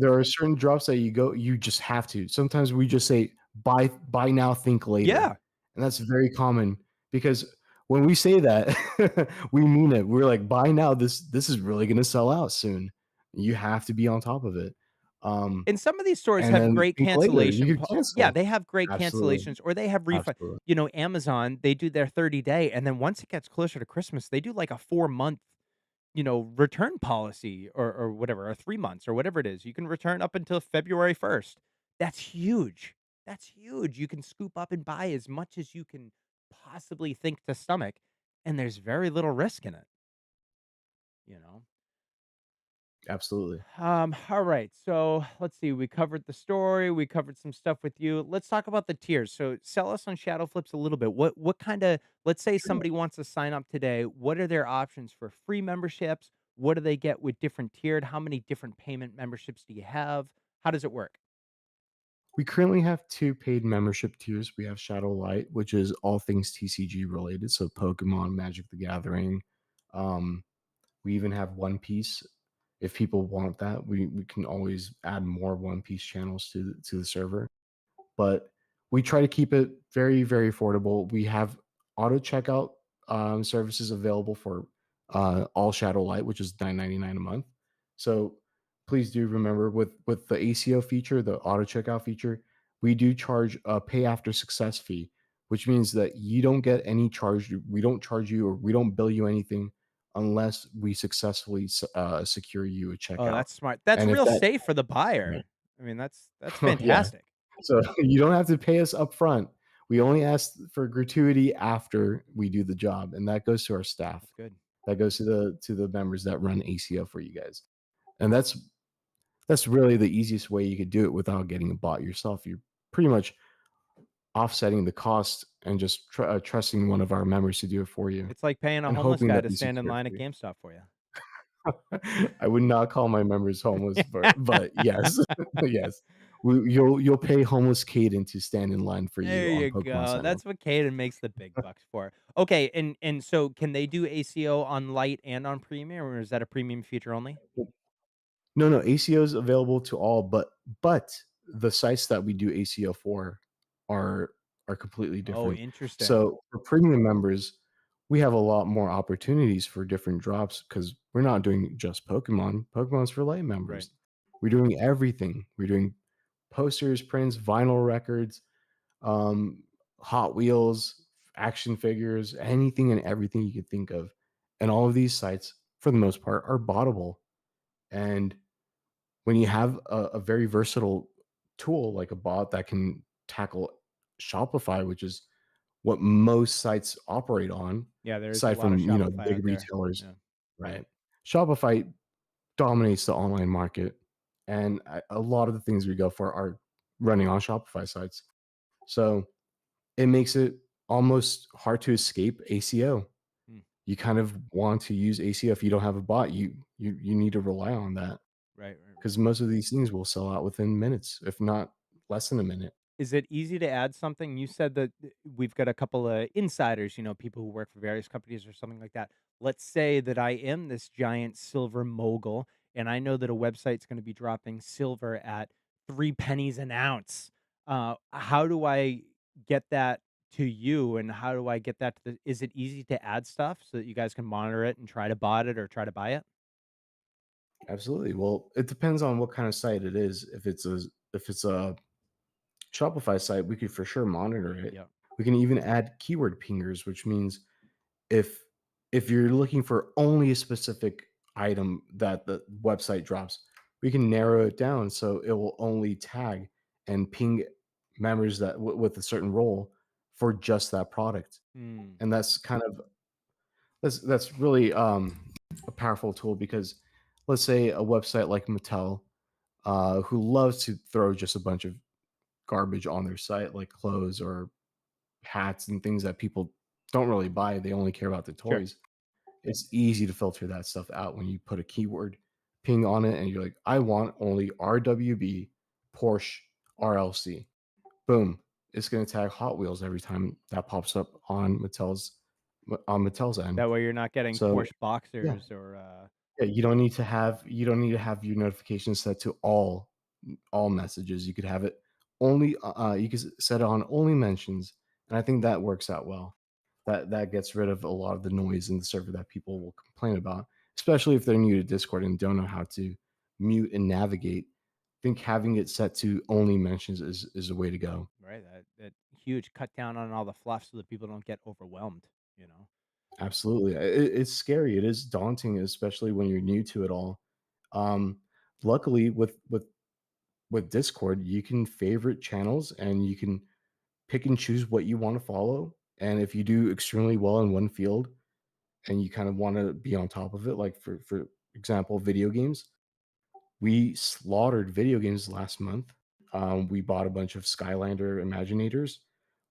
There are certain drops that you just have to. Sometimes we just say, "Buy now, think later," yeah. and that's very common because when we say that, we mean it. We're like, "Buy now, this is really gonna sell out soon." You have to be on top of it. Um, And some of these stores and have then great think later, cancellation you po could yeah, cancel. they have great Absolutely, cancellations or they have refund absolutely. Amazon, they do their 30-day, and then once it gets closer to Christmas, they do like a 4-month, return policy or whatever, or 3 months or whatever it is. You can return up until February 1st. That's huge. That's huge. You can scoop up and buy as much as you can possibly think to stomach, and there's very little risk in it, you know? Absolutely. All right. So let's see. We covered the story. We covered some stuff with you. Let's talk about the tiers. So sell us on Shadow Flips a little bit. What kind of let's say Sure. somebody wants to sign up today. What are their options for free memberships? What do they get with different tiered? How many different payment memberships do you have? How does it work? We currently have 2 paid membership tiers. We have Shadow Light, which is all things TCG related, so Pokemon, Magic the Gathering. Um, we even have One Piece. If people want that, we can always add more One Piece channels to the server. But we try to keep it very, very affordable. We have auto checkout services available for all Shadow Light, which is 9.99 a month. So please do remember with the ACO feature, the auto checkout feature, we do charge a pay after success fee, which means that you don't get any charge. We don't charge you or we don't bill you anything unless we successfully secure you a Oh, checkout. that's smart. That's And if real that, safe for the right. buyer. I mean, that's Yeah, fantastic. so you don't have to pay us upfront. We only ask for gratuity after we do the job, and that goes to our staff. That's good. That goes to the members that run ACO for you guys. And that's really the easiest way you could do it without getting a bot yourself. You're pretty much offsetting the cost and just trusting one of our members to do it for you It's like paying a and homeless hoping guy that to they stand in secure it line for at you. GameStop for you. I would not call my members homeless, but yes, yes. You'll pay homeless Caden to stand in line for There you on you Pokemon go. Center. That's what Caden makes the big bucks for. Okay, and so can they do ACO on light and on premium, or is that a premium feature only? No, no, ACO is available to all, but the sites that we do ACO for are are completely Oh, different. interesting. So for premium members, we have a lot more opportunities for different drops because we're not doing just Pokemon. Pokemon's for light Right. members. We're doing everything. We're doing posters, prints, vinyl records, um, Hot Wheels, action figures, anything and everything you could think of. And all of these sites, for the most part, are bottable. And when you have a very versatile tool like a bot that can tackle Shopify, which is what most sites operate on, Yeah, there is a aside lot of from, the Shopify big out there. retailers, Yeah. Right. right? Shopify dominates the online market, and a lot of the things we go for are running on Shopify sites. So it makes it almost hard to escape ACO. Hmm. You kind of want to use ACO if you don't have a bot. You need to rely on that. Right, right, right. 'Cause most of these things will sell out within minutes, if not less than a minute. Is it easy to add something? You said that we've got a couple of insiders, people who work for various companies or something like that. Let's say that I am this giant silver mogul and I know that a website's going to be dropping silver at 3 pennies an ounce. How do I get that to you and how do I get that to is it easy to add stuff so that you guys can monitor it and try to bot it or try to buy it? Absolutely. Well, it depends on what kind of site it is. If it's a Shopify site, we could for sure monitor it. Yep. We can even add keyword pingers, which means if if you're looking for only a specific item that the website drops, we can narrow it down so it will only tag and ping members that with a certain role for just that product. Mm, And that's really a powerful tool because let's say a website like Mattel, who loves to throw just a bunch of garbage on their site, like clothes or hats and things that people don't really buy. They only care about the sure. toys. It's easy to filter that stuff out when you put a keyword ping on it and you're like, I want only RWB Porsche RLC. Boom. It's going to tag Hot Wheels every time that pops up on Mattel's end. That way you're not getting So Porsche yeah, Boxers or, yeah, you don't need to have your notifications set to all messages. You could have it only you could set it on only mentions, and I think that works out well. That gets rid of a lot of the noise in the server that people will complain about, especially if they're new to Discord and don't know how to mute and navigate. I think having it set to only mentions is a way to go. right, that huge cut down on all the fluff so that people don't get overwhelmed, you know? Absolutely. It's scary. It is daunting, especially when you're new to it all. Um, luckily, with Discord, you can favorite channels and you can pick and choose what you want to follow. And if you do extremely well in one field and you kind of want to be on top of it, like for example, video games, we slaughtered video games last month. We bought a bunch of Skylander Imaginators,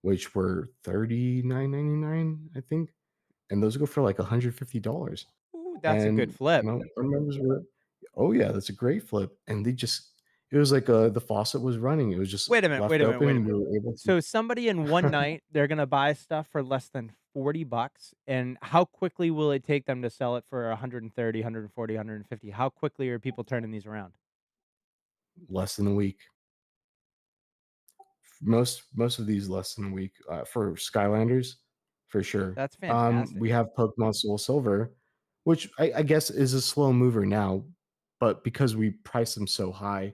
which were $39.99, I think, and those go for like $150. Ooh, that's a good And flip. our members were, oh yeah, that's a great flip. And they just, it was like the faucet was running. It was just Wait a minute, wait left a minute, open, wait a and we minute. were able So somebody in one to. night, they're gonna buy stuff for less than 40 bucks, and how quickly will it take them to sell it for 130, 140, 150? How quickly are people turning these around? Less than a week. Most of these less than a week, for Skylanders, for sure. That's fantastic. We have Pokemon Soul Silver, which I guess is a slow mover now, but because we price them so high,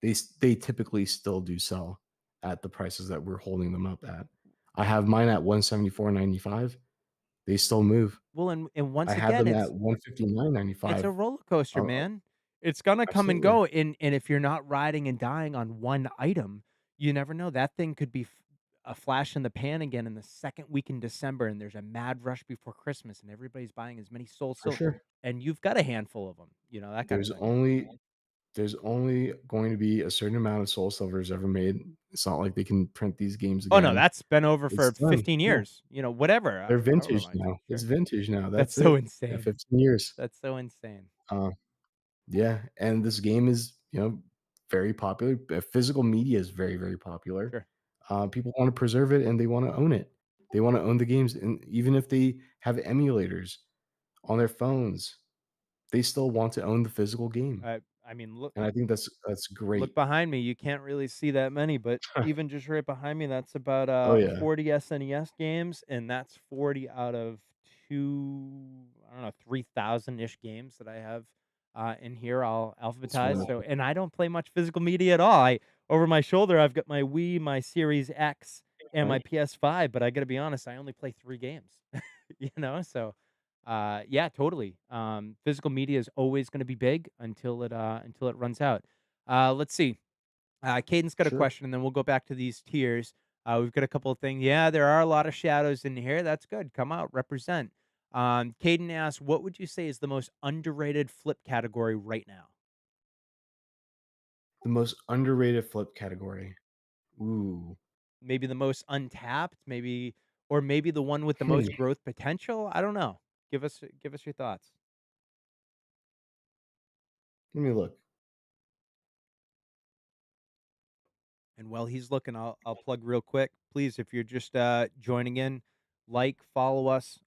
they typically still do sell at the prices that we're holding them up at. I have mine at 174.95. They still move. Well, and I once had again, them at 159.95. it's a roller coaster, Uh, man. It's gonna come and absolutely, go, and if you're not riding and dying on one item, you never know. That thing could be a flash in the pan again in the 2nd week in December, and there's a mad rush before Christmas, and everybody's buying as many Soul for Silver, sure. and you've got a handful of them, that kinda There's thing. only there's only going to be a certain amount of Soul Silvers ever made. It's not like they can print these games Oh, no, again. that's been over It's for done. 15 Yeah, years, whatever, they're however vintage long it now. takes, It's sure. vintage now. That's That's so it. Yeah, insane. 15 years. That's so insane. Uh, yeah, and this game is, very popular. Physical media is very, very popular. Sure. People want to preserve it and they want to own it. They want to own the games, and even if they have emulators on their phones, they still want to own the physical game. I mean, look And I think that's Look great. behind me, you can't really see that many, but even just right behind me, that's about, Oh yeah, 40 SNES games, and that's 40 out of I don't know, 3,000-ish games that I have, in here all it's alphabetized, so wonderful. and I don't play much physical media at all. Over my shoulder, I've got my Wii, my Series X, and my Right? PS5, but I gotta be honest, I only play 3 games, so, yeah, totally. Physical media is always gonna be big until it runs out. Let's see. Caden's got a Sure. question, and then we'll go back to these tiers. We've got a couple of things. Yeah, there are a lot of shadows in here. That's good. Come out, represent. Caden asks, what would you say is the most underrated flip category right now? The most underrated flip category. Ooh. Maybe the most untapped, or maybe the one with the Hmm. most growth potential. I don't know. Give us your thoughts. Let me look. And while he's looking, I'll plug real quick. Please, if you're just joining in, like, follow us.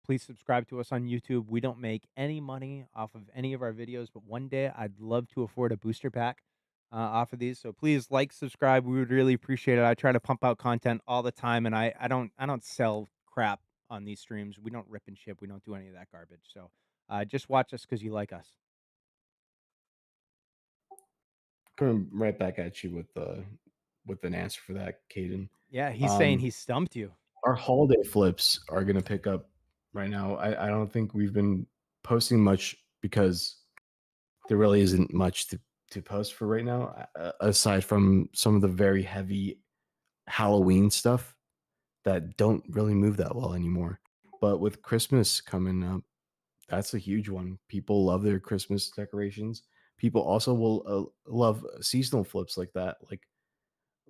Please subscribe to us on YouTube. We don't make any money off of any of our videos, but one day I'd love to afford a booster pack off of these. So please like, subscribe. We would really appreciate it. I try to pump out content all the time, and I don't sell crap on these streams. We don't rip and ship. We don't do any of that garbage. So just watch us because you like us. coming right back at you with an answer for that, Caden. Yeah, he's saying Um, he stumped you. our holiday flips are gonna pick up right now. I don't think we've been posting much because there really isn't much to post for right now, aside from some of the very heavy Halloween stuff that don't really move that well anymore. But with Christmas coming up, that's a huge one. People love their Christmas decorations. People also will love seasonal flips like that. Like,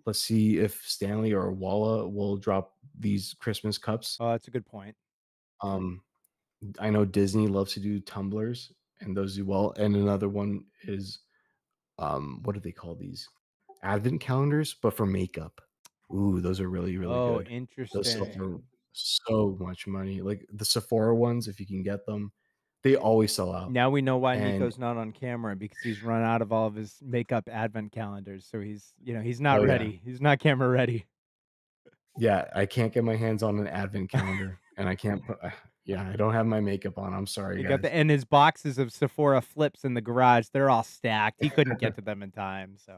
let's see if Stanley or Walla will drop these Christmas cups. Oh, that's a good point. Um, I know Disney loves to do tumblers, and those do well. And another one is what do they call these? Advent calendars, but for makeup. Ooh, those are really, really Oh, good. Those sell for interesting. so much money. Like the Sephora ones, if you can get them, they always sell out. Now we know why And Nico's not on camera because he's run out of all of his makeup advent calendars, so he's not oh yeah, ready. He's not camera ready. yeah, I can't get my hands on an advent calendar, and I can't put. Yeah, I don't have my makeup on. I'm sorry, He got the guys. and his boxes of Sephora flips in the garage, they're all stacked. He couldn't get to them in time, so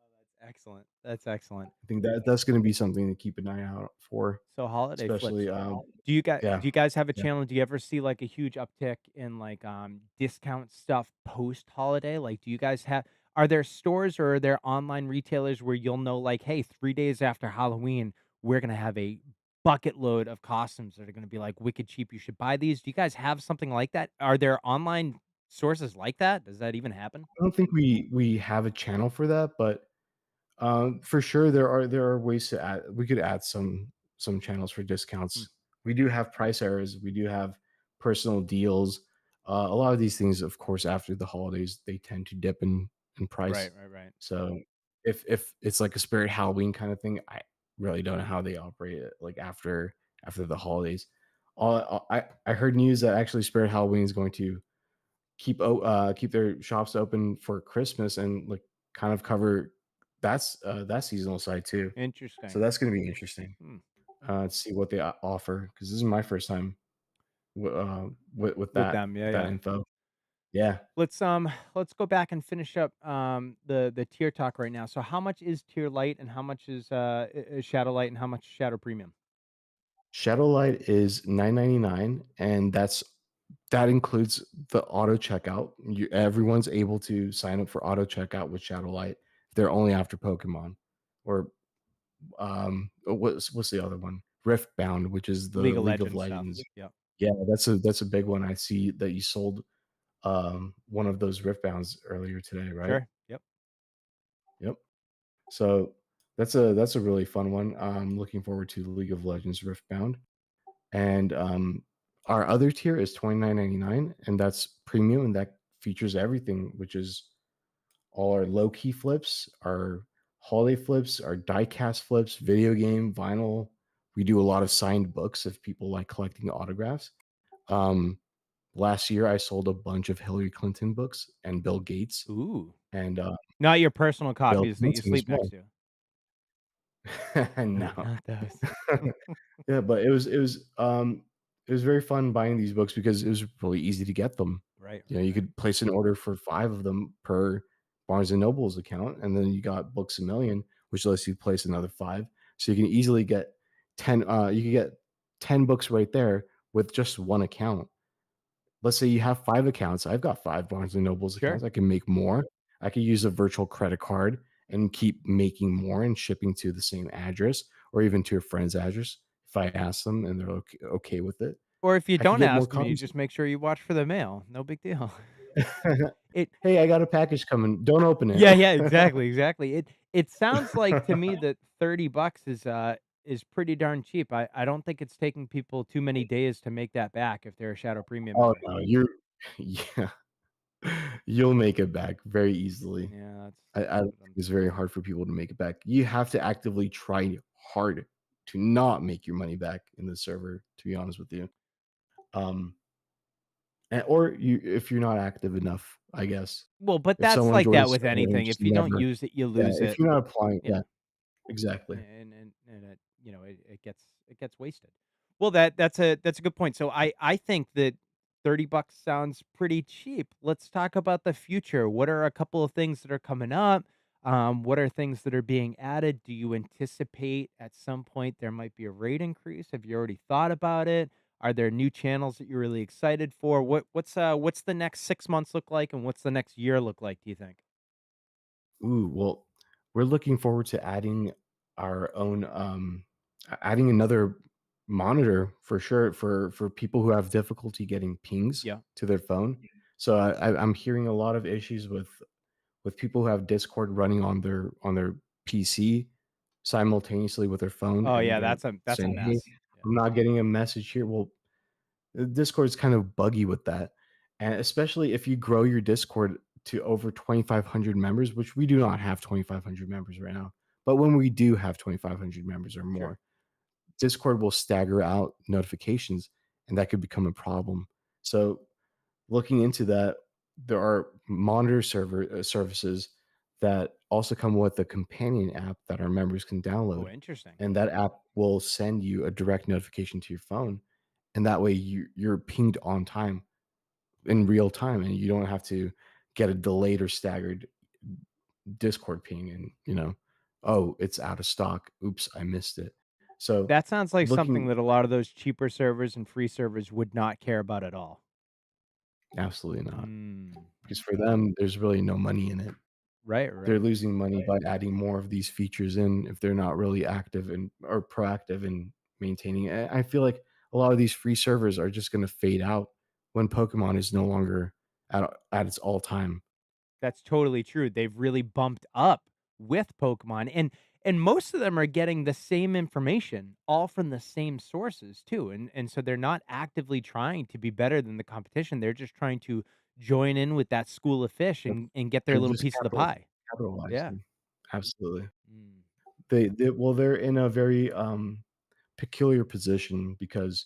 oh, that's excellent. That's excellent. I think that's going to be something to keep an eye out for, So holiday flips. especially. Do Yeah, you guys have a yeah. channel? Do you ever see, like, a huge uptick in, like, discount stuff post-holiday? Like, do you guys have are there stores or are there online retailers where you'll know, like, "Hey, 3 days after Halloween, we're gonna have a bucket load of costumes that are gonna be, like, wicked cheap. You should buy these." Do you guys have something like that? Are there online sources like that? Does that even happen? I don't think we have a channel for that, but for sure, there are ways to add. We could add some channels for Hmm. discounts. We do have price errors. We do have personal deals. A lot of these things, of course, after the holidays, they tend to dip in price. Right, right, right. So if it's like a Spirit Halloween kind of thing, I really don't know how they operate it like after the holidays. I heard news that actually Spirit Halloween is going to keep their shops open for Christmas and, like, kind of cover that seasonal side too. So Interesting. that's gonna be interesting, Hmm. to see what they o offer because this is my first time with With them, yeah, that yeah. info. Yeah. Let's go back and finish up the tier talk right now. So how much is tier light and how much is shadow light and how much is shadow premium? Shadowlight is 9.99, and that includes the auto checkout. Everyone's able to sign up for auto checkout with Shadowlight. They're only after Pokemon or, what's the other one? Riftbound, which is the League of League of Legends stuff. Legends. Yep. Yeah, that's a big one. I see that you sold, one of those Riftbounds earlier today, right? Sure. Yep. Yep. So, that's a really fun one. I'm looking forward to the League of Legends Riftbound. And, our other tier is 29.99, and that's premium, and that features everything, which is all our low key flips, our holiday flips, our die-cast flips, video game, vinyl. We do a lot of signed books if people like collecting autographs. Um, Last year, I sold a bunch of Hillary Clinton books and Bill Gates Ooh. and, Not your personal Bill copies that you Clinton as sleep next well. to. No. Not those. Yeah, but it was very fun buying these books because it was really easy to get them. Right, You know, right, you right. could& place an order for 5 of them per Barnes& and Noble's account, and then you got Books A Million, which lets you place another 5. So you can easily get 10, you could get 10 books right there with just 1 account. Let's say you have 5 accounts. I've got 5 Barnes& and Noble's Sure. accounts. I can make more. I could use a virtual credit card and keep making more and shipping to the same address or even to a friend's address if I ask them and they're okay with it. Or if you I could don't get more ask me, you copies. just make sure you watch for the mail. No big deal. It "Hey, I got a package coming. Don't open it." Yeah, yeah, exactly, exactly. It sounds like to me that 30 bucks is pretty darn cheap. I don't think it's taking people too many days to make that back if they're a Shadow Premium Oh, member. no, you're yeah. You'll make it back very easily. Yeah, I that's don't what think I'm it's very thinking. hard for people to make it back. You have to actively try hard to not make your money back in the server, to be honest with you. Um or you if you're not active enough, I guess. Well, but If that's someone like joins that the with server and anything. just If you don't never use it, you yeah, lose if it. you're not applying Yeah. yeah, exactly. And it gets wasted. Well, that's a good point. So I think that $30 sounds pretty cheap. Let's talk about the future. What are a couple of things that are coming up? What are things that are being added? Do you anticipate at some point there might be a rate increase? Have you already thought about it? Are there new channels that you're really excited for? What's the next 6 months look like, and what's the next year look like, do you think? Ooh, well, we're looking forward to adding our own, adding another monitor for sure for people who have difficulty getting pings Yeah. to their phone. So I'm hearing a lot of issues with people who have Discord running on their PC simultaneously with their phone, Oh, and yeah, they're that's a saying, "Hey, mess. Yeah. I'm not getting a message here." Well, Discord's kind of buggy with that, and especially if you grow your Discord to over 2,500 members, which we do not have 2,500 members right now, but when we do have 2,500 members or Sure. more, Discord will stagger out notifications, and that could become a problem. So, looking into that, there are monitor services that also come with a companion app that our members can Oh, download, interesting. and that app will send you a direct notification to your phone, and that way you're pinged on time in real time, and you don't have to get a delayed or staggered Discord ping and, "Oh, it's out of stock. Oops, I missed it." So, That sounds like something looking that a lot of those cheaper servers and free servers would not care about at all. absolutely not, Mm. because for them, there's really no money in it. Right, They're right. losing money by adding more of these features in if they're not really active and or proactive in maintaining it. I feel like a lot of these free servers are just gonna fade out when Pokemon is no longer at its all-time. That's totally true. They've really bumped up with Pokemon, and most of them are getting the same information, all from the same sources too, and so they're not actively trying to be better than the competition. They're just trying to join in with that school of fish Yep. and get their They're little just piece of the pie. Yeah. capitalizing. Absolutely. Mm. They're in a very, peculiar position because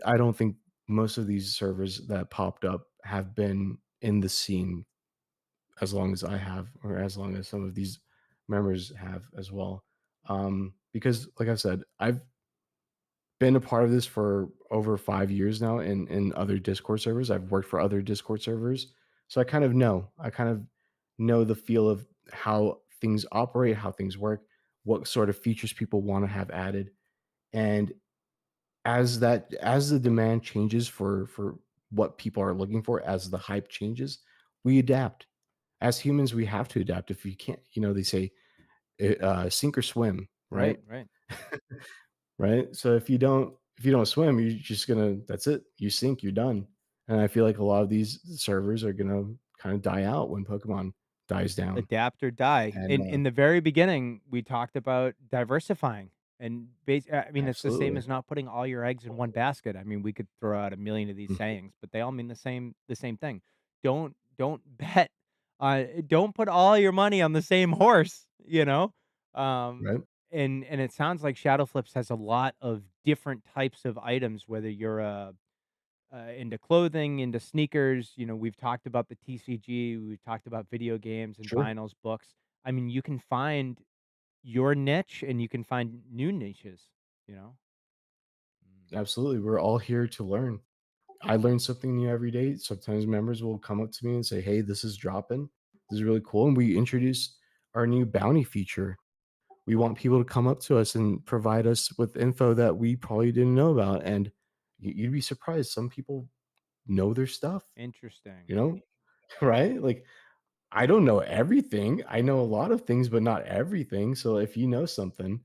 I don't think most of these servers that popped up have been in the scene as long as I have, or as long as some of these members have as well. Because like I said, I've been a part of this for over 5 years now in other Discord servers. I've worked for other Discord servers, so I kind of know. I kind of know the feel of how things operate, how things work, what sort of features people wanna have added, and as the demand changes for what people are looking for, as the hype changes, we adapt. As humans, we have to adapt. If you can't, they say, sink or swim, Right, right? right. Right? So if you don't swim, you're just gonna that's it. You sink, you're done. And I feel like a lot of these servers are gonna kind of die out when Pokemon dies down. Adapt or die. And In the very beginning, we talked about diversifying, and I mean, it's the same absolutely. as not putting all your eggs in one basket. I mean, we could throw out a million of these Mhm. sayings, but they all mean the same thing. Don't bet, don't put all your money on the same horse, you know? Um, Right? and it sounds like Shadow Flips has a lot of different types of items, whether you're into clothing, into sneakers. You know, we've talked about the TCG, we've talked about video games and Sure. vinyls, books. I mean, you can find your niche and you can find new niches, you know? Mm. Absolutely. We're all here to learn. I learn something new every day. Sometimes members will come up to me and say, "Hey, this is dropping. This is really cool." And we introduce our new bounty feature. We want people to come up to us and provide us with info that we probably didn't know about. And you'd be surprised. Some people know their stuff, Interesting. you know, right? Like, I don't know everything. I know a lot of things, but not everything. So if you know something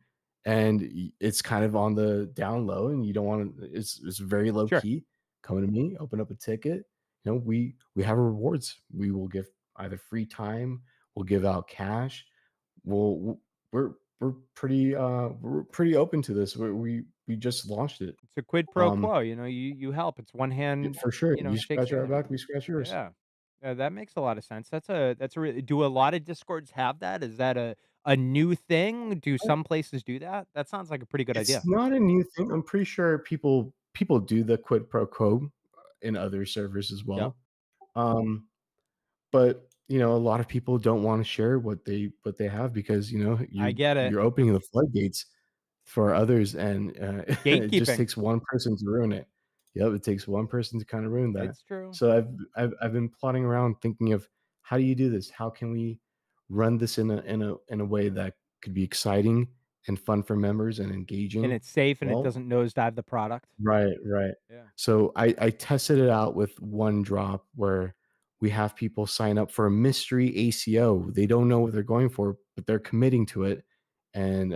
and it's kind of on the down low and you don't want to, it's very low Sure. key. Come to me, open up a ticket. We have rewards. We will give either free time. We'll give out cash. We'll we're we're pretty open to this. We just launched it. It's a quid pro Um, quo, you know, you help. It's one hand, for sure. You shakes scratch the our other. back, we scratch yours. Yeah. That makes a lot of sense. That's a really, do a lot of Discords have that? Is that a new thing? Do some places do that? That sounds like a pretty good It's idea. not a new thing. I'm pretty sure people do the quid pro quo in other servers as Yep. well. Um, but, a lot of people don't wanna share what they have because, I get it. you're opening the floodgates for others, and, it just Gatekeeping. takes one person to ruin it. Yep, it takes one person to kinda ruin that. It's true. So I've been plotting around thinking of how do you do this? How can we run this in a way that could be exciting and fun for members and And engaging? it's safe and it Well, doesn't nosedive the product. right, right. Yeah. So I tested it out with one drop where we have people sign up for a mystery ACO. They don't know what they're going for, but they're committing to it, and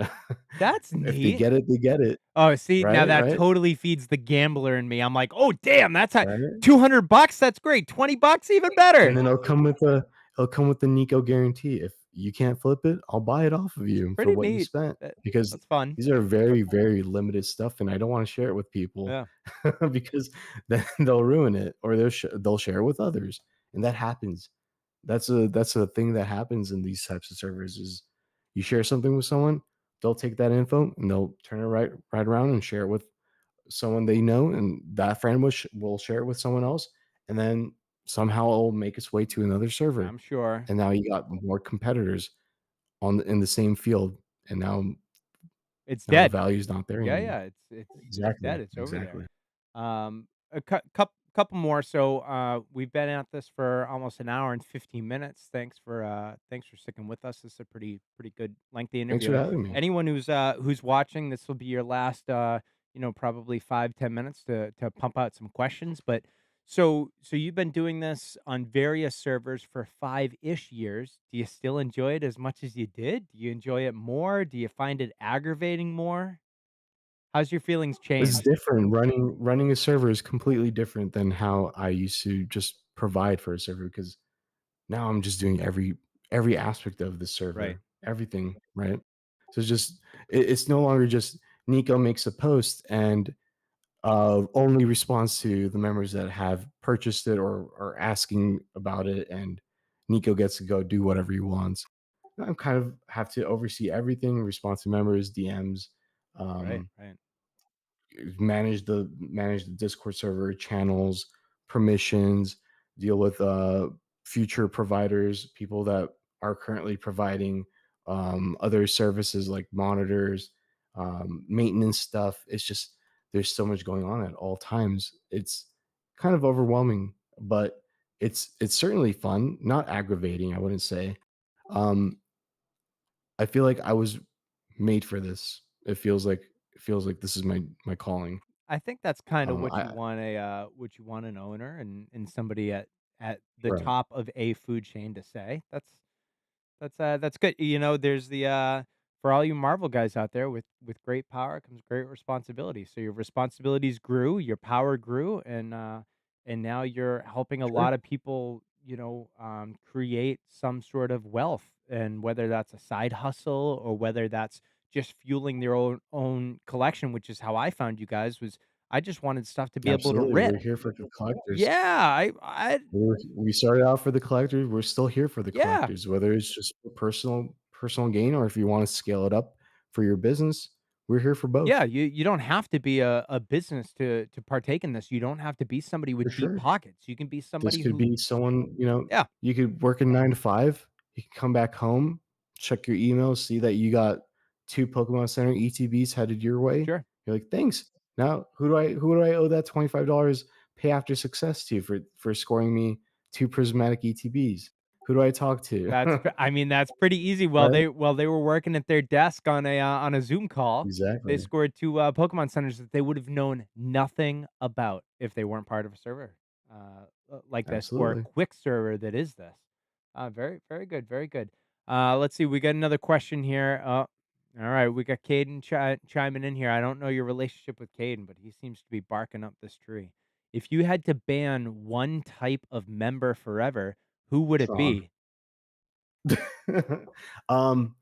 That's if they neat. get it, they get it. Oh, see, now Right, that right, totally feeds the gambler in me. I'm like, "Oh, damn, that's a right. $200, that's great. 20 bucks, even better." And then it'll come with the NEEKO guarantee. If you can't flip it, I'll buy it off of It's you for pretty what you neat. spent That because that's fun. these are very, very limited stuff, and I don't wanna share it with people Yeah. because then they'll ruin it or they'll share it with others, and that happens. That's a thing that happens in these types of servers is you share something with someone, they'll take that info and they'll turn it right around and share it with someone they know, and that friend will share it with someone else, and then somehow it'll make its way to another server, I'm sure. and now you got more competitors in the same field, and It's now the dead. value is not there Yeah, anymore. yeah, it's Exactly, dead, it's over there. exactly. A couple more. So, we've been at this for almost an hour and 15 minutes. Thanks for sticking with us. This is a pretty good lengthy Thanks interview. for having me. Anyone who's watching, this will be your last, probably 5-10 minutes to pump out some questions. But so you've been doing this on various servers for 5-ish years. Do you still enjoy it as much as you did? Do you enjoy it more? Do you find it aggravating more? How's your feelings It's changed? different. Running a server is completely different than how I used to just provide for a server because now I'm just doing every aspect of the Right. server, everything, right? So it's no longer just Nico makes a post and only responds to the members that have purchased it or are asking about it, and Nico gets to go do whatever he wants. I kind of have to oversee everything, respond to members, DMs, Right, um, right. manage the Discord server channels, permissions, deal with future providers, people that are currently providing other services like monitors, maintenance stuff. It's just there's so much going on at all times. It's kind of overwhelming, but it's certainly fun, not aggravating. I wouldn't say. Um, I feel like I was made for this. It feels like this is my calling. I think that's kinda what you I want what you want an owner and somebody at the Right. top of a food chain to say. That's good. There's for all you Marvel guys out there, with great power comes great responsibility. So your responsibilities grew, your power grew, and now you're helping a Sure. lot of people, create some sort of wealth, and whether that's a side hustle or whether that's just fueling their own collection, which is how I found you guys. Was I just wanted stuff to be able to Absolutely. rip. We're here for the collectors. Yeah, I We started out for the collectors. We're still here for the yeah. collectors, whether it's just for personal gain or if you want to scale it up for your business, we're here for Yeah, both. you don't have to be a business to partake in this. You don't have to be somebody For with deep sure. pockets. You can be This somebody could who be someone, yeah, you could work a 9 to 5, you can come back home, check your emails, see that you got 2 Pokemon Center ETBs headed your way. sure. You're like, "Thanks. Now who do I owe that $25 pay after success to for scoring me 2 prismatic ETBs? Who do I talk to?" I mean, that's pretty easy. Right? While they were working at their desk on a Zoom call, they Exactly. scored 2, Pokemon centers that they would have known nothing about if they weren't part of a server, like this, or a Absolutely. quick server that is this. Very very good, very good. Let's see, we got another question here. All right, we got Caden chiming in here. I don't know your relationship with Caden, but he seems to be barking up this tree. If you had to ban one type of member forever, who would it Tron. be? Um,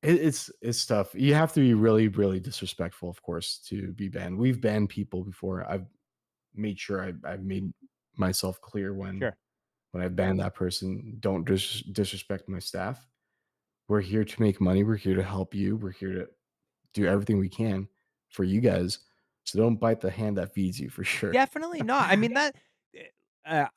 it's tough. You have to be really, really disrespectful, of course, to be banned. We've banned people before. I've made sure I've made myself clear Sure. when I ban that person. Don't disrespect my staff. We're here to make money. We're here to help you. We're here to do everything we can for you guys. So don't bite the hand that feeds you for sure. Definitely not. I mean, eh,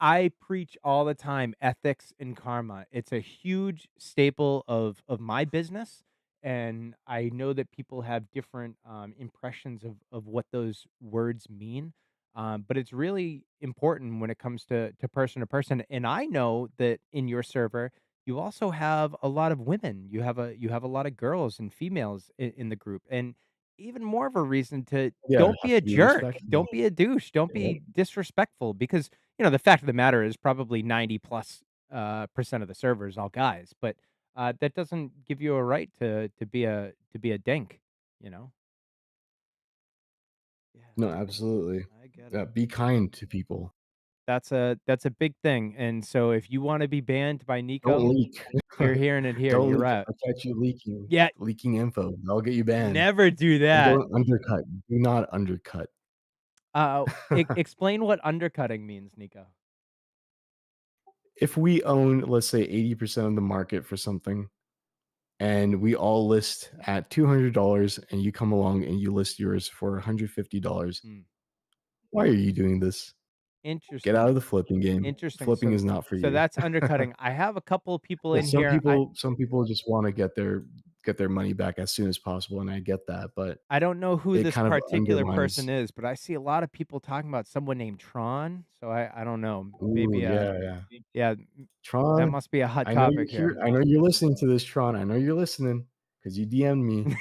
I preach all the time ethics and karma. It's a huge staple of my business, and I know that people have different, impressions of what those words mean. But it's really important when it comes to person. And I know that in your server, you also have a lot of women. You have a lot of girls and females in the group, and even more of a reason to Yeah, I don't be have a to be jerk, respectful. don't be a douche, don't Yep. be disrespectful, because the fact of the matter is probably 90 plus percent of the server is all guys, but that doesn't give you a right to be a dink. You know? Yeah, No, absolutely. I get it. Yeah, be kind to people. That's a big thing, and so if you wanna be banned by Don't Nico, leak. you're hearing it here, Don't you're leak. If out. I catch you Yeah, leaking info, I'll get you banned. never do And that. don't undercut. Do not undercut. Uh, Explain what undercutting means, Nico. If we own, let's say, 80% of the market for something, and we all list at $200, and you come along and you list yours for $150, Hmm, why are you doing this? Get out interesting, of the flipping game. interesting. Flipping So is not for so you. that's undercutting. I have a couple of people Yeah, in here. I some people just wanna get their money back as soon as possible, and I get that, but I don't know who it this kind of particular person undermines. is, but I see a lot of people talking about someone named Tron, so I don't know. Ooh, Maybe, yeah, yeah. yeah, that Tron, must be a hot I know you're topic here. here. I know you're listening to this, Tron. I know you're listening because you DM'd me.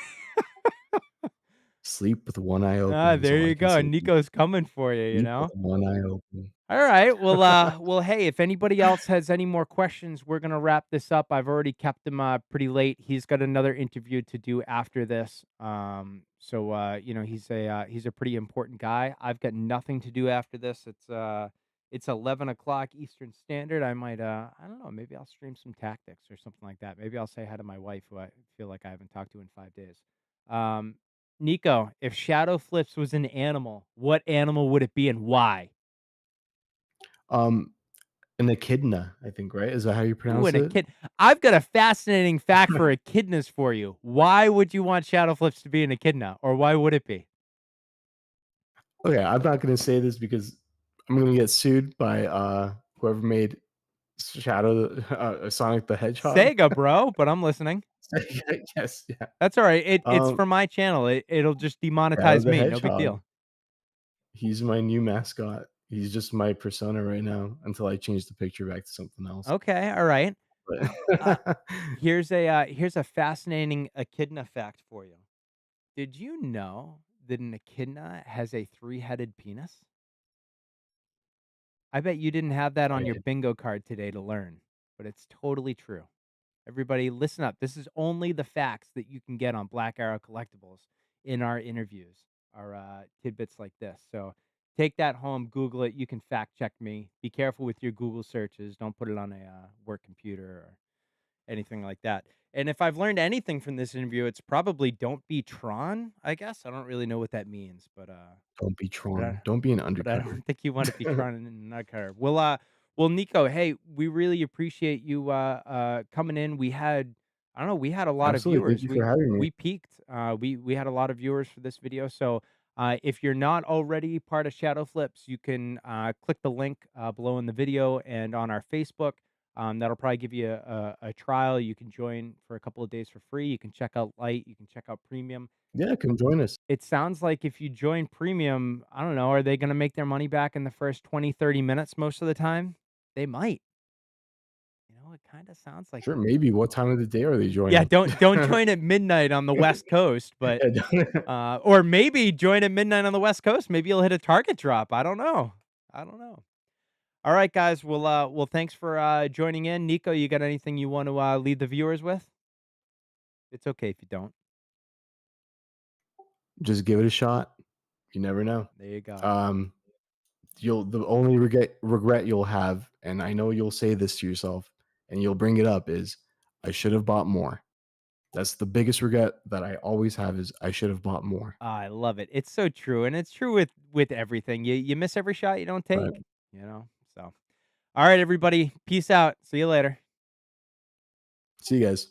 Sleep with one eye Ah, open is there all I you can go. say to you. Nico's coming for you, you Sleep with know? one eye open. All right. Well, hey, if anybody else has any more questions, we're gonna wrap this up. I've already kept him pretty late. He's got another interview to do after this. He's a pretty important guy. I've got nothing to do after this. It's 11 o'clock Eastern Standard. I might I don't know, maybe I'll stream some tactics or something like that. Maybe I'll say hi to my wife, who I feel like I haven't talked to in 5 days. Um, Nico, if Shadow Flips was an animal, what animal would it be and why? Um, an echidna, I think, right? Is that how you Ooh, pronounce and a it? kid. I've got a fascinating fact for echidnas for you. Why would you want Shadow Flips to be an echidna, or why would it be? Okay, I'm not gonna say this because I'm gonna get sued by, whoever made Shadow Sonic the Hedgehog. Sega, bro, but I'm listening. Yes, yeah. That's all right. It's Um, for my channel. It'll just Shadow demonetize the me. No big Hedgehog. deal. He's my new mascot. He's just my persona right now until I change the picture back to something else. Okay, all right. Uh, But here's a fascinating echidna fact for you. Did you know that an echidna has a three-headed penis? I bet you didn't have that on your I bingo card today to learn, but it's totally true. Everybody, listen up. This is only the facts that you can get on Black Arrow Collectibles in our interviews, our tidbits like this. So take that home, Google it. You can fact check me. Be careful with your Google searches. Don't put it on a work computer or anything like that. And if I've learned anything from this interview, it's probably don't be Tron. I guess I don't really know what that means, don't be but Tron. I Don't be an but I undercutter. don't think you wanna be trying in that car. Well, Nico, hey, we really appreciate you, coming in. I don't know, we had a lot of Absolutely. Thank viewers. you for We having me. we peaked. We had a lot of viewers for this video. So, if you're not already part of Shadow Flips, you can, click the link, below in the video and on our Facebook. That'll probably give you a trial. You can join for a couple of days for free. You can check out Lite. You can check out Premium. Yeah, come join us. It sounds like if you join premium, I don't know, are they gonna make their money back in the first 20, 30 minutes most of the time? They might. It kinda sounds like Sure, it. maybe. What time of the day are they Yeah, joining? don't join at midnight on the West Coast, but, Yeah, don't or maybe join at midnight on the West Coast. Maybe you'll hit a target drop. I don't know. I don't know. Alright, guys. Well, thanks for, joining in. Nico, you got anything you want to, leave the viewers with? It's okay if you don't. just give it a shot. You never know. There you go. Um, you'll the only regret you'll have, and I know you'll say this to yourself, and you'll bring it up, is, "I should have bought more." That's the biggest regret that I always have is I should have bought more. I love it. It's so true, and it's true with everything. You miss every shot you don't Right. take, So, all right, everybody, peace out. See you later. See you guys.